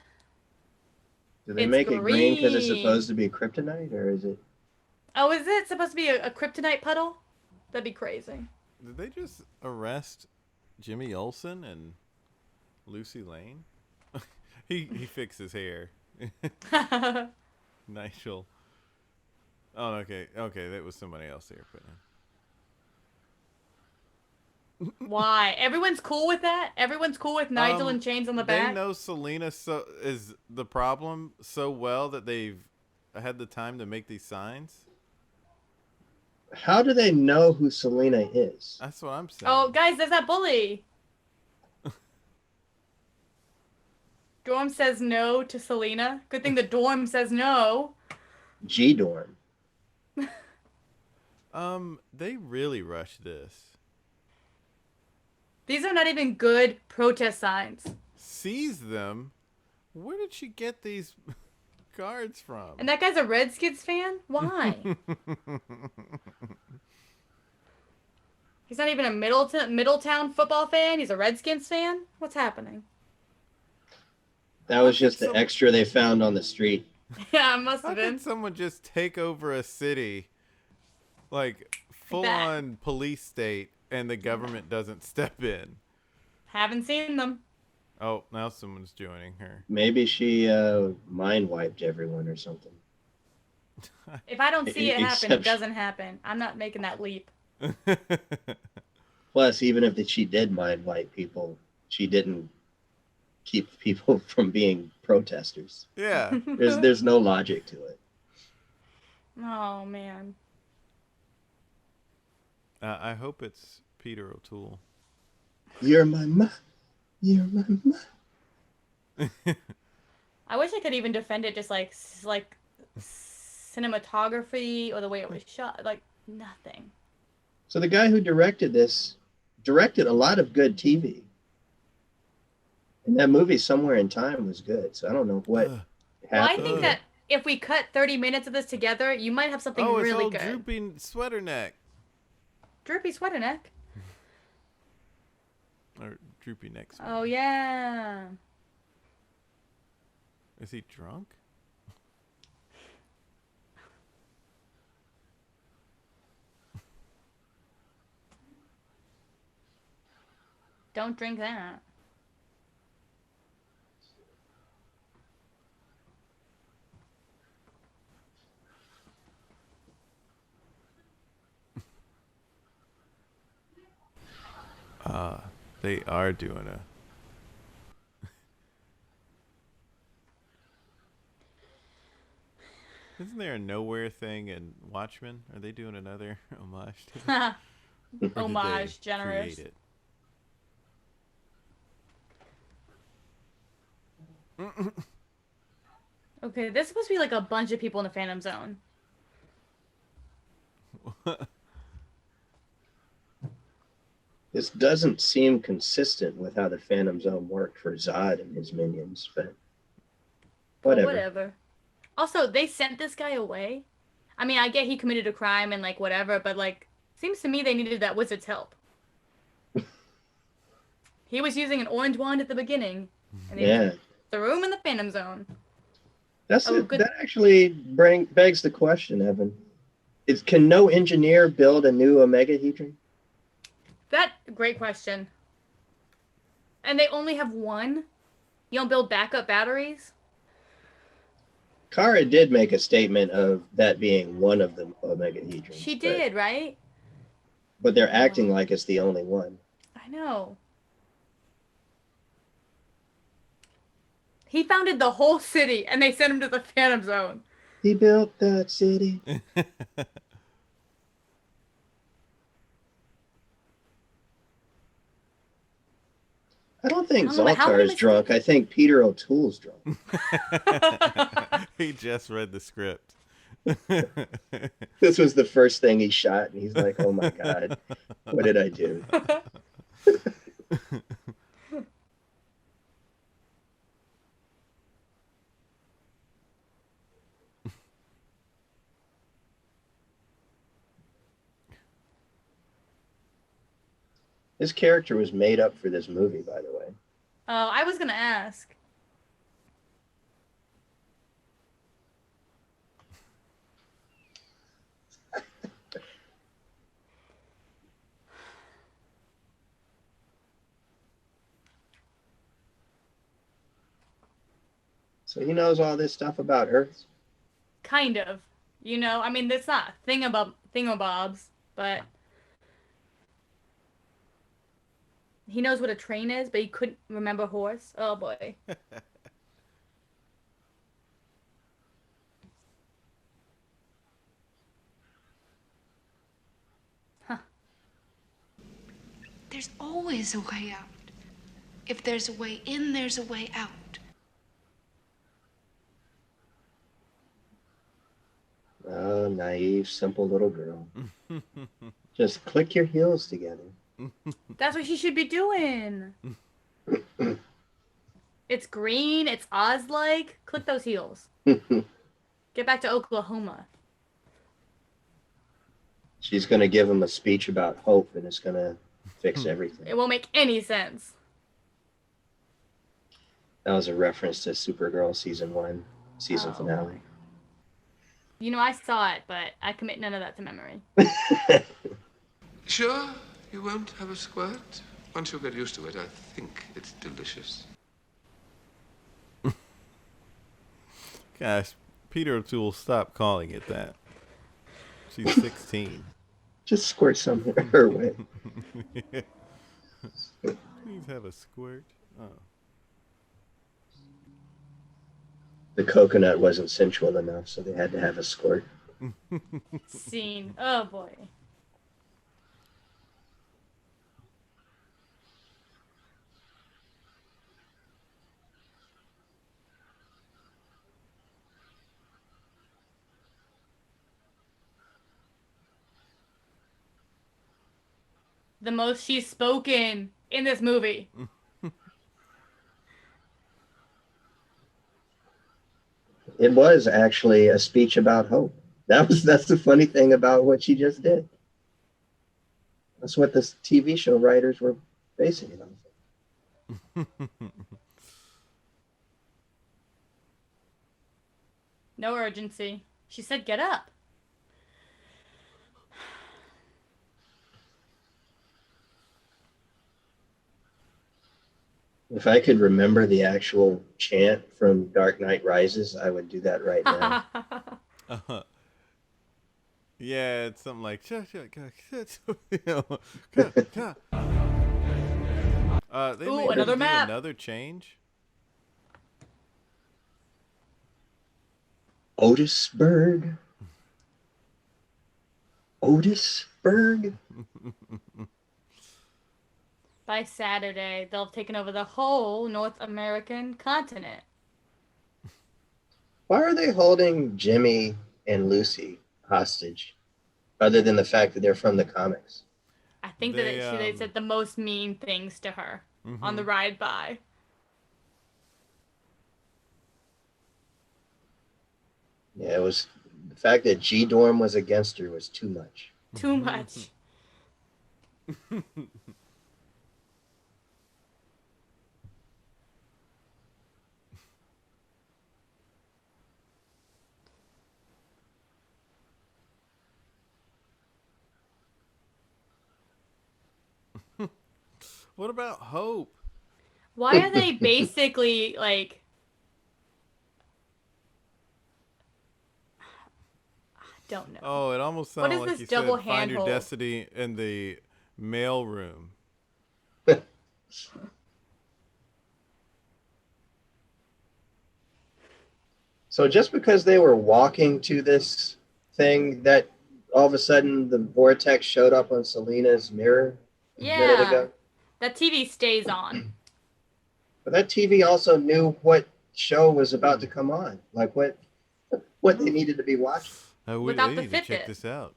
Do they It's make it green because it's green. supposed to be kryptonite, or is it? Oh, is it supposed to be a kryptonite puddle? That'd be crazy. Did they just arrest Jimmy Olsen and Lucy Lane? he fixed his hair. Nigel. Oh, okay, that was somebody else there. But Why? Everyone's cool with that? Everyone's cool with Nigel and chains on the they back? know Selena is the problem so well that they've had the time to make these signs. How do they know who Selena is? That's what I'm saying. Oh, guys, there's that bully. Dorm says no to Selena. Good thing the dorm says no. G Dorm. They really rushed this. These are not even good protest signs. Seize them. Where did she get these cards from? And that guy's a Redskins fan? Why? He's not even a Middletown football fan. He's a Redskins fan? What's happening? That was I think just the some- extra they found on the street. Yeah, it must How have did been. someone just take over a city, like full that. on police state, and the government doesn't step in? Haven't seen them. Oh, now someone's joining her. Maybe she mind wiped everyone or something. If I don't see it happen, it Except- doesn't happen. I'm not making that leap. Plus, even if she did mind wipe people, she didn't keep people from being protesters. Yeah. There's no logic to it. Oh man. I hope it's Peter O'Toole. You're my ma. You're my ma. I wish I could even defend it just like cinematography or the way it was shot. Like nothing. So the guy who directed this directed a lot of good TV. And that movie, Somewhere in Time, was good. So I don't know what Well, happened. I think that if we cut 30 minutes of this together, you might have something Oh, it's really old good. droopy sweater neck. Droopy sweater neck. Or droopy neck sweater. Oh yeah. Is he drunk? Don't drink that. They are doing a... Isn't there a nowhere thing in Watchmen? Are they doing another homage to it? Or did they Homage, generous. create it? Okay, this is supposed to be like a bunch of people in the Phantom Zone. This doesn't seem consistent with how the Phantom Zone worked for Zod and his minions, but whatever. Whatever. Also, they sent this guy away. I mean, I get he committed a crime and like whatever, but like, seems to me they needed that wizard's help. He was using an orange wand at the beginning, and they Yeah. threw him in the Phantom Zone. That's Oh, good. That actually begs the question, Evan. Can no engineer build a new omegahedron? Great question. And they only have one? You don't build backup batteries? Kara did make a statement of that being one of the omegahedrons. She did, right? But they're acting like it's the only one. I know. He founded the whole city, and they sent him to the Phantom Zone. He built that city. I don't think I don't know, how Zoltar many is drunk. I think Peter O'Toole's drunk. He just read the script. This was the first thing he shot, and he's like, oh my God, what did I do? His character was made up for this movie, by the way. Oh, I was gonna ask. So he knows all this stuff about Earth. Kind of. You know, I mean, it's not thingamabobs, but he knows what a train is, but he couldn't remember horse. Oh boy. There's always a way out. If there's a way in, there's a way out. Oh, naive, simple little girl. Just click your heels together. That's what she should be doing. It's green. It's Oz-like. Click those heels. Get back to Oklahoma. She's going to give him a speech about hope, and it's going to fix everything. It won't make any sense. That was a reference to Supergirl season 1. season finale. You know, I saw it, but I commit none of that to memory. Sure, you won't have a squirt? Once you get used to it, I think it's delicious. Gosh, Peter O'Toole, stop calling it that. She's 16. Just squirt some her way. Please have a squirt. Oh. The coconut wasn't sensual enough, so they had to have a squirt. Scene. Oh boy. The most she's spoken in this movie. It was actually a speech about hope. That's the funny thing about what she just did. That's what the TV show writers were basing it on. No urgency. She said, "Get up." If I could remember the actual chant from Dark Knight Rises, I would do that right now. Yeah, it's something like they Ooh, another map. Another change. Otisburg. Otisburg. By Saturday, they'll have taken over the whole North American continent. Why are they holding Jimmy and Lucy hostage, other than the fact that they're from the comics? I think they said the most mean things to her on the ride by. Yeah, it was the fact that G Dorm was against her was too much. Too much. What about Hope? Why are they basically like... I don't know. Oh, it almost sounded like you said find your handhold? destiny in the mail room. So just because they were walking to this thing, that all of a sudden the vortex showed up on Selena's mirror a minute ago? That TV stays on. But that TV also knew what show was about to come on, like what they needed to be watching. Without I the need to check Fitbit. this out.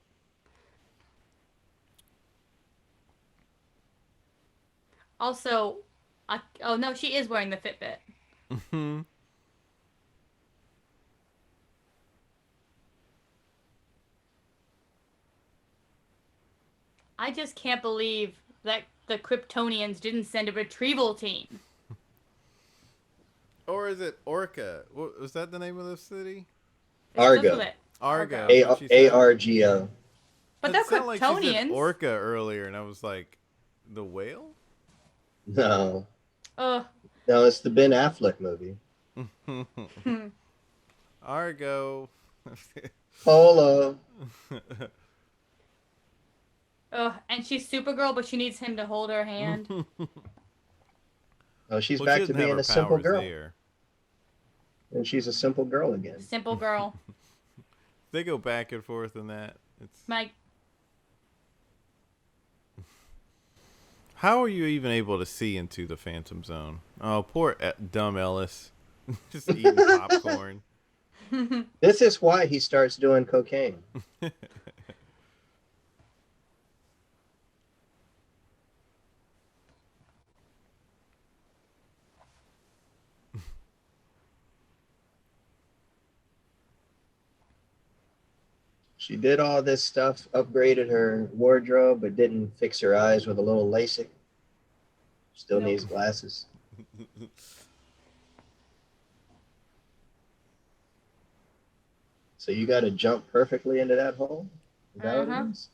Also, oh no, she is wearing the Fitbit. Mm-hmm. I just can't believe that the Kryptonians didn't send a retrieval team. Or is it Orca? Was that the name of the city? Argo. Argo. A-R-G-O. But they're sounded like she said Kryptonians. Orca earlier, and I was like, the whale? No. Ugh. No, it's the Ben Affleck movie. Argo. Polo. Ugh. And she's Supergirl, but she needs him to hold her hand. Oh, she's Well, back she to doesn't have being her a simple powers girl. there. And she's a simple girl again. Simple girl. They go back and forth in that. It's Mike. How are you even able to see into the Phantom Zone? Oh, poor dumb Ellis. Just eating popcorn. This is why he starts doing cocaine. She did all this stuff, upgraded her wardrobe, but didn't fix her eyes with a little LASIK. Still needs glasses. So you got to jump perfectly into that hole? Is that what it is?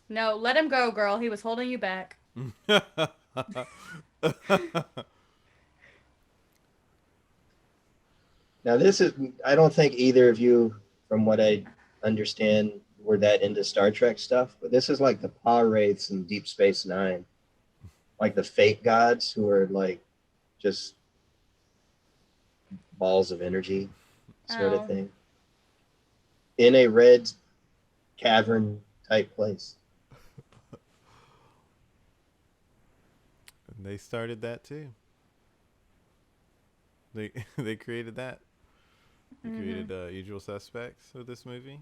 No, let him go, girl. He was holding you back. Now, this is, I don't think either of you, from what I understand, were that into Star Trek stuff, but this is like the Pa Wraiths in Deep Space Nine. Like the fake gods who are like just balls of energy sort of thing. In a red cavern type place. And they started that too. They created that. They created Usual Suspects with this movie.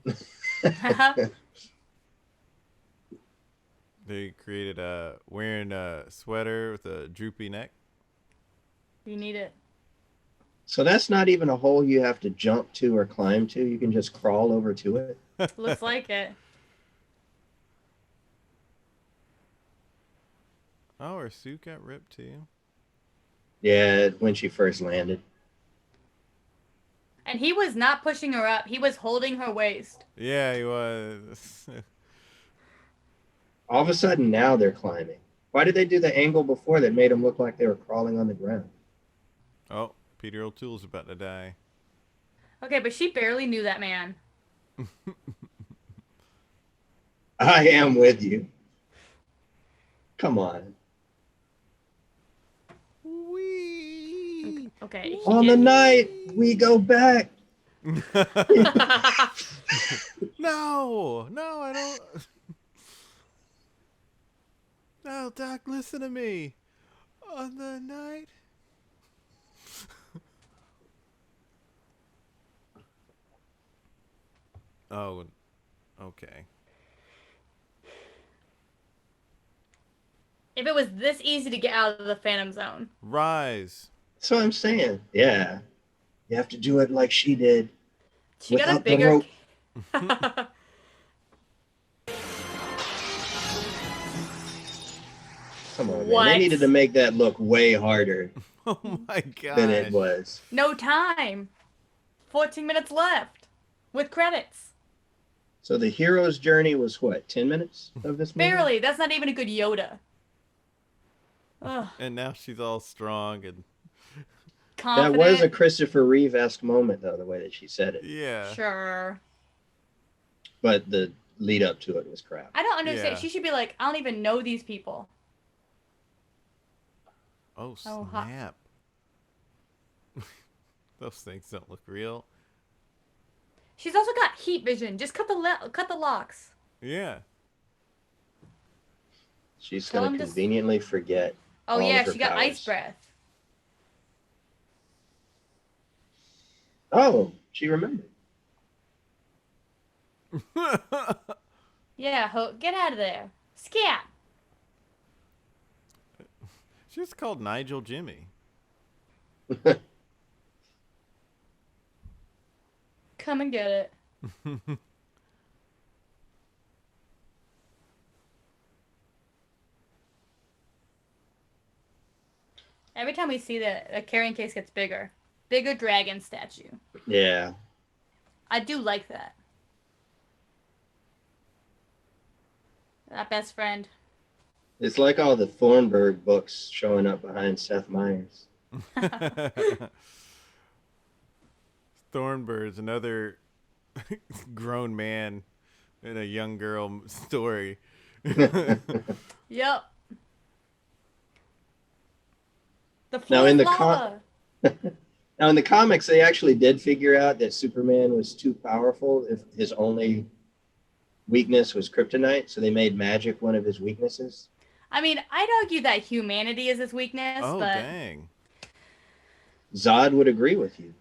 They created wearing a sweater with a droopy neck. You need it. So that's not even a hole you have to jump to or climb to. You can just crawl over to it. Looks like it. Oh, her suit got ripped too. Yeah, when she first landed. And he was not pushing her up. He was holding her waist. Yeah, he was. All of a sudden, now they're climbing. Why did they do the angle before that made them look like they were crawling on the ground? Oh, Peter O'Toole's about to die. Okay, but she barely knew that man. I am with you. Come on. Wee. Okay. On the night we go back. No, I don't. No, Doc, listen to me. On the night. Oh, okay. If it was this easy to get out of the Phantom Zone. Rise. That's what I'm saying. Yeah. You have to do it like she did. She got a bigger... Come on, What? man. They needed to make that look way harder Oh my god. than it was. No time. 14 minutes left. With credits. So the hero's journey was what, 10 minutes of this movie? Barely. That's not even a good Yoda. Ugh. And now she's all strong and Confident. That was a Christopher Reeve-esque moment, though, the way that she said it. yeah. Sure. But the lead up to it was crap. I don't understand. Yeah. She should be like, I don't even know these people. Oh, Oh, snap. Those things don't look real. She's also got heat vision. Just cut the locks. Yeah. She's Tell going him to to conveniently forget. Oh all yeah, of her she got powers. ice breath. Oh, she remembered. Yeah, get out of there. Scat. She's called Nigel Jimmy. Come and get it. Every time we see that, the carrying case gets bigger. Bigger dragon statue. Yeah. I do like that. That best friend. It's like all the Thornburg books showing up behind Seth Meyers. Thornbird's another grown man in a young girl story. Yep. The Now floor in is the lava. Now in the comics, they actually did figure out that Superman was too powerful if his only weakness was kryptonite, so they made magic one of his weaknesses. I mean, I'd argue that humanity is his weakness, Oh, but dang. Zod would agree with you.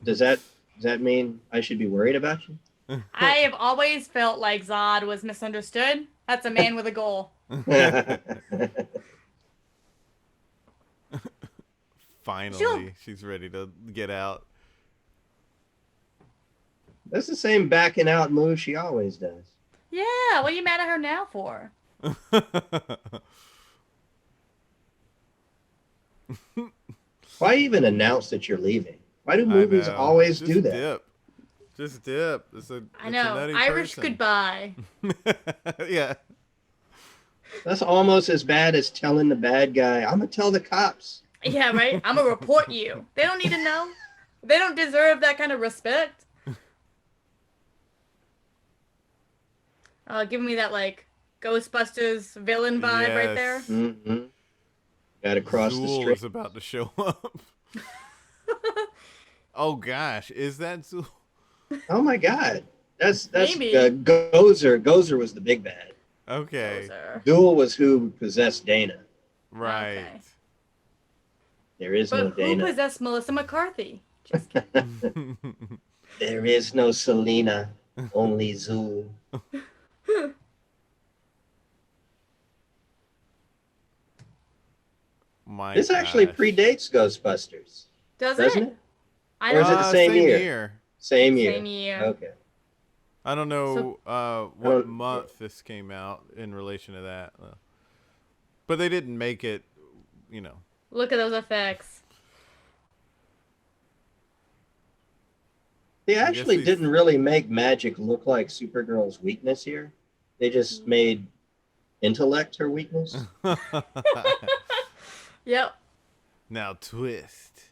Does that mean I should be worried about you? I have always felt like Zod was misunderstood. That's a man with a goal. Finally, she's ready to get out. That's the same backing out move she always does. Yeah, what are you mad at her now for? Why even announce that you're leaving? Why do I movies know. always Just do that? dip. Just dip. I know. A nutty Irish person. goodbye. Yeah. That's almost as bad as telling the bad guy, "I'm gonna tell the cops." Yeah, right? I'm gonna report you. They don't need to know. They don't deserve that kind of respect. Giving me that, like, Ghostbusters villain vibe right there. Yes. Mm-hmm. Got to cross the Zool street. is about to show up. Oh gosh, is that Zool? Oh my God, that's Maybe. Gozer. Gozer was the big bad. Okay. Duel was who possessed Dana. Right. Okay. There is no But who Dana. possessed Melissa McCarthy? Just kidding. There is no Selena, only Zool. My This actually gosh. predates Ghostbusters, Does doesn't it? it? I Or is it don't the same year? year? Same year. Same year. Okay. I don't know what don't- month this came out in relation to that. But they didn't make it, you know. Look at those effects. They actually didn't really make magic look like Supergirl's weakness here. They just made intellect her weakness. Yep. Now twist.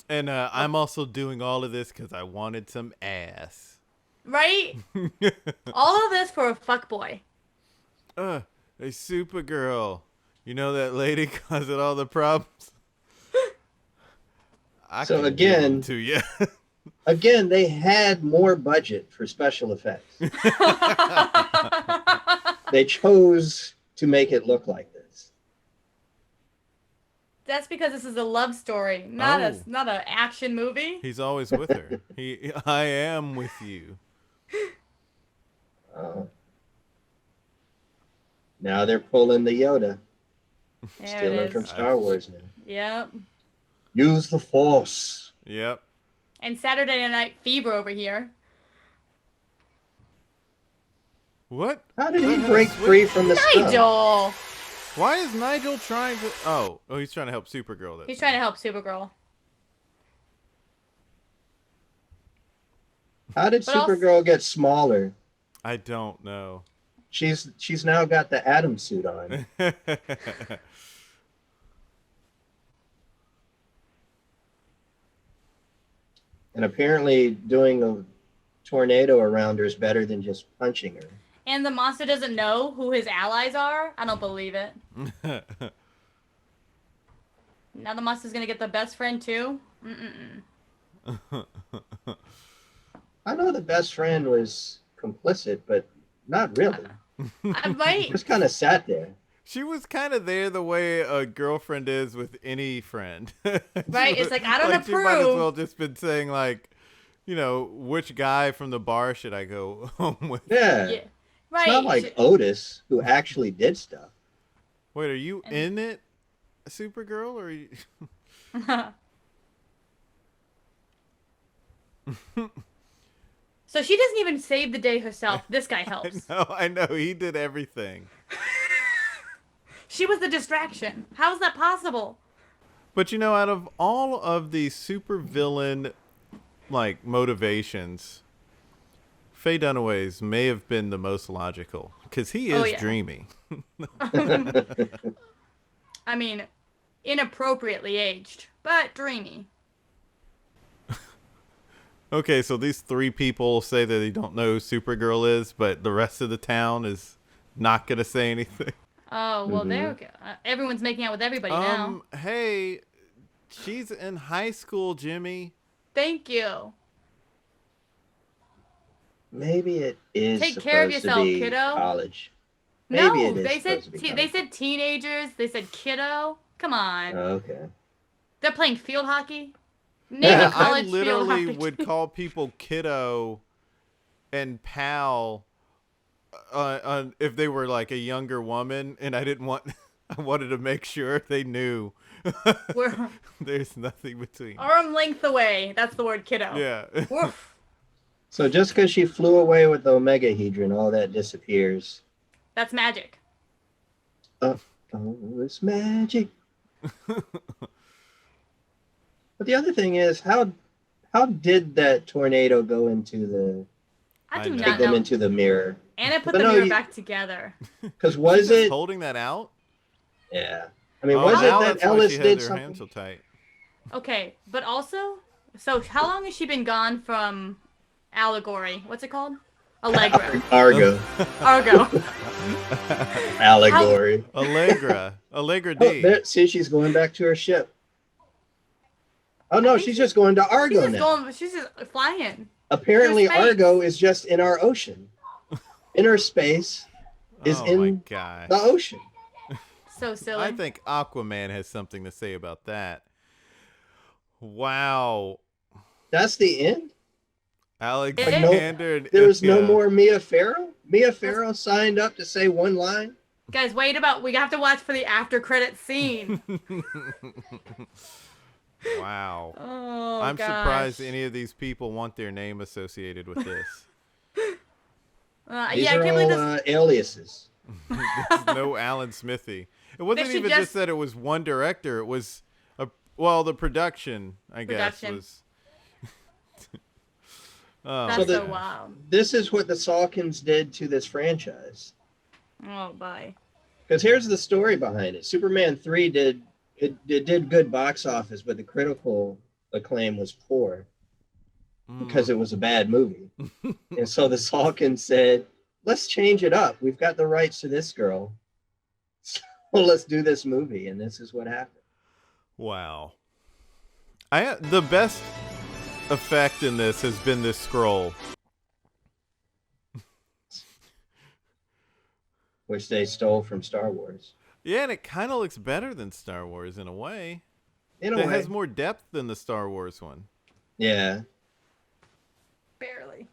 And I'm also doing all of this because I wanted some ass. Right? All of this for a fuckboy. Hey, Supergirl. You know that lady causing all the problems? So can give 'em again, to you. Again, they had more budget for special effects. They chose to make it look like this. That's because this is a love story, not Oh. not an action movie. He's always with her. I am with you. Now they're pulling the Yoda. There Stealing it from is. Star Wars now. Yep. Use the Force. Yep. And Saturday Night Fever over here. What? How did he break free from the stuff? Nigel! Why is Nigel trying to... Oh, he's trying to help Supergirl. He's trying to help Supergirl. How did But also- Supergirl get smaller? I don't know. She's now got the Atom suit on. And apparently doing a tornado around her is better than just punching her. And the monster doesn't know who his allies are? I don't believe it. Now the monster's gonna get the best friend too? I know the best friend was complicit, but not really. I might. Just kind of sat there. She was kind of there the way a girlfriend is with any friend. Right? It's like, I don't She might as approve. well just been saying, like, you know, which guy from the bar should I go home with? Yeah. Yeah. It's Right. not like Otis, who actually did stuff. Wait, are you in it, Supergirl? Or are you... So she doesn't even save the day herself. This guy helps. I know. He did everything. She was the distraction. How is that possible? But, you know, out of all of the supervillain, like, motivations, Faye Dunaway's may have been the most logical. Because he is dreamy. I mean, inappropriately aged, but dreamy. Okay, so these three people say that they don't know who Supergirl is, but the rest of the town is not going to say anything. Oh, well, there we go. Everyone's making out with everybody now. Hey, she's in high school, Jimmy. Thank you. Maybe it is Take care of supposed yourself, to be kiddo. college. No, Maybe it is they said supposed to be college. they said teenagers. They said kiddo. Come on. Okay. They're playing field hockey. Name Yeah, a I college field literally hockey would team. call people kiddo and pal if they were like a younger woman, and I wanted to make sure they knew We're there's nothing between. arm length away. That's the word, kiddo. Yeah. Woof. So just because she flew away with the Omegahedron, all that disappears. That's magic. Oh, it's magic. But the other thing is, how did that tornado go into the I do I not take them know. into the mirror? Anna put But the no, mirror back together. Because was She's just it? holding that out? Yeah. I mean, Oh, was it now that that's why Ellis she did has her hands so something? tight. Okay, but also, so how long has she been gone from Allegory? What's it called? Allegra. Argo. Argo. Allegory. Allegra Oh, D. there, see, she's going back to her ship. Oh no, she's just going to She's Argo just now. going. She's just flying. Apparently, through space. Argo is just in our ocean. Inner space is Oh in my gosh. the ocean. So silly. I think Aquaman has something to say about that. Wow. That's the end. Alexander and There's no Ilya. more Mia Farrow. Mia Farrow signed up to say one line. Guys, we have to watch for the after credit scene. Wow. Oh, I'm gosh. surprised any of these people want their name associated with this. These yeah, I are can't believe all this. aliases. There's no Alan Smithy. It wasn't should even just that it was one director. It was the production, I guess, was. Oh, That's so gosh. wild. This is what the Salkins did to this franchise. Oh, bye. Because here's the story behind it. Superman 3 did good box office, but the critical acclaim was poor because it was a bad movie. And so the Salkins said, let's change it up. We've got the rights to this girl. So let's do this movie. And this is what happened. Wow. The best effect in this has been this scroll. Which they stole from Star Wars. Yeah, and it kind of looks better than Star Wars in a way. In a It way. has more depth than the Star Wars one. Yeah. Barely.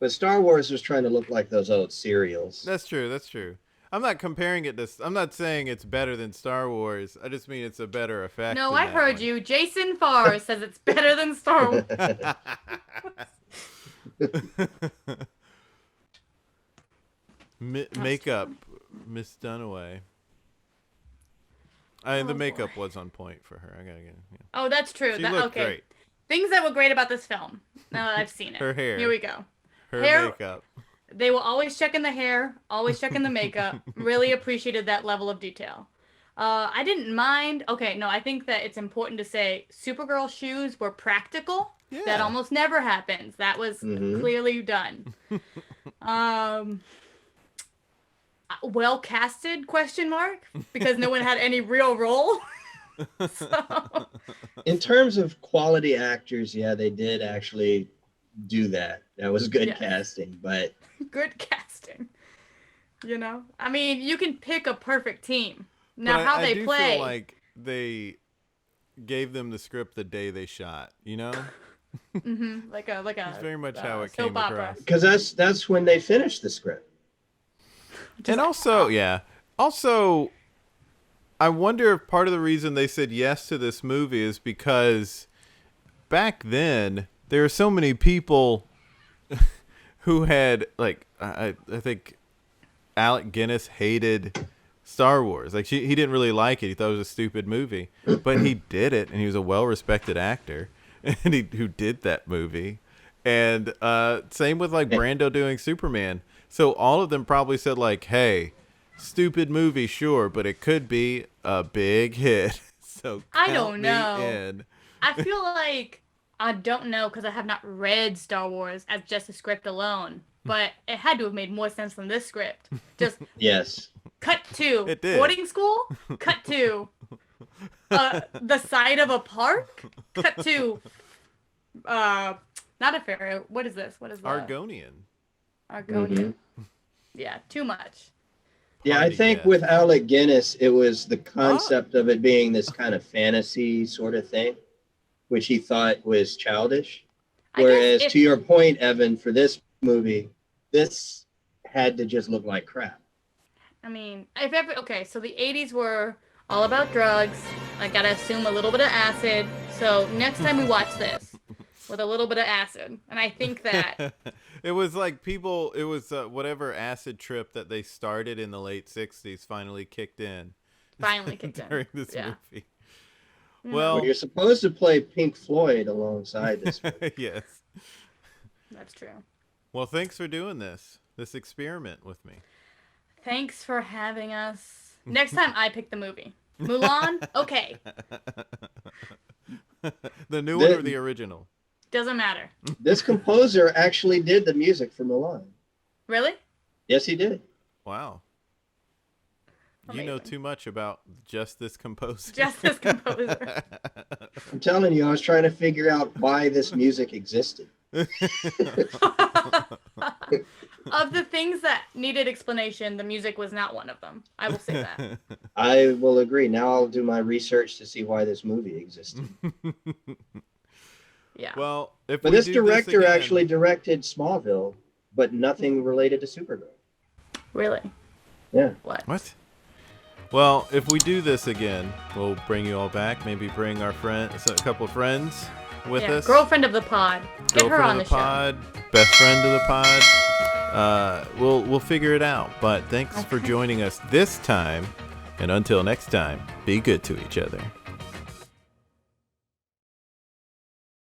But Star Wars was trying to look like those old serials. That's true. That's true. I'm not comparing it to. I'm not saying it's better than Star Wars. I just mean it's a better effect. No, than I that heard one. you. Jason Farr says it's better than Star Wars. Makeup, Miss Dunaway. The makeup was on point for her. I gotta get. Yeah. Oh, that's true. She looked okay. great. Things that were great about this film. Now that I've seen it. Her hair. Here we go. Her Hair- makeup. They will always check in the hair, always check in the makeup. Really appreciated that level of detail. I didn't mind. Okay, no, I think that it's important to say Supergirl shoes were practical. Yeah. That almost never happens. That was clearly done. Well casted ? Because no one had any real role. So. In terms of quality actors, yeah, they did actually do that. That was good casting, but Good casting. You know? I mean, you can pick a perfect team. Now, But how I they do play. feel like they gave them the script the day they shot. You know, like a it's very much how it came soap opera. across. because that's when they finished the script. And also, I wonder if part of the reason they said yes to this movie is because back then there were so many people who had I think Alec Guinness hated Star Wars. Like he didn't really like it. He thought it was a stupid movie, but he did it, and he was a well-respected actor, and who did that movie. And same with Brando doing Superman. So all of them probably said hey, stupid movie, sure, but it could be a big hit. So I count don't me know. in. I feel like I don't know because I have not read Star Wars as just a script alone. But it had to have made more sense than this script. Just Yes. cut to It did. boarding school. Cut to the side of a park. Cut to not a ferry. What is this? What is that? Argonian. Argonian. Yeah, too much. Yeah, Hard I to think guess. with Alec Guinness, it was the concept of it being this kind of fantasy sort of thing, which he thought was childish. Whereas, to your point, Evan, for this movie, this had to just look like crap. I mean, so the 80s were all about drugs. I gotta assume a little bit of acid. So next time we watch this with a little bit of acid, and I think that It was whatever acid trip that they started in the late 60s finally kicked in. finally kicked in. During this Yeah. movie. Well, you're supposed to play Pink Floyd alongside this. yes. That's true. Well, thanks for doing this experiment with me. Thanks for having us. Next time I pick the movie. Mulan? Okay. The new one or the original? Doesn't matter. This composer actually did the music for Mulan. Really? Yes, he did. Wow. Amazing. You know too much about just this composer. Just this composer. I'm telling you, I was trying to figure out why this music existed. Of the things that needed explanation, the music was not one of them. I will say that. I will agree. Now I'll do my research to see why this movie existed. Yeah. Well, if But we this do director again- actually directed Smallville, but nothing related to Supergirl. Really? Yeah. What? Well, if we do this again, we'll bring you all back. Maybe bring our friends, a couple of friends with us. Girlfriend of the pod. Get her Girlfriend on of the pod, best friend of the pod. We'll figure it out. But thanks for joining us this time. And until next time, be good to each other.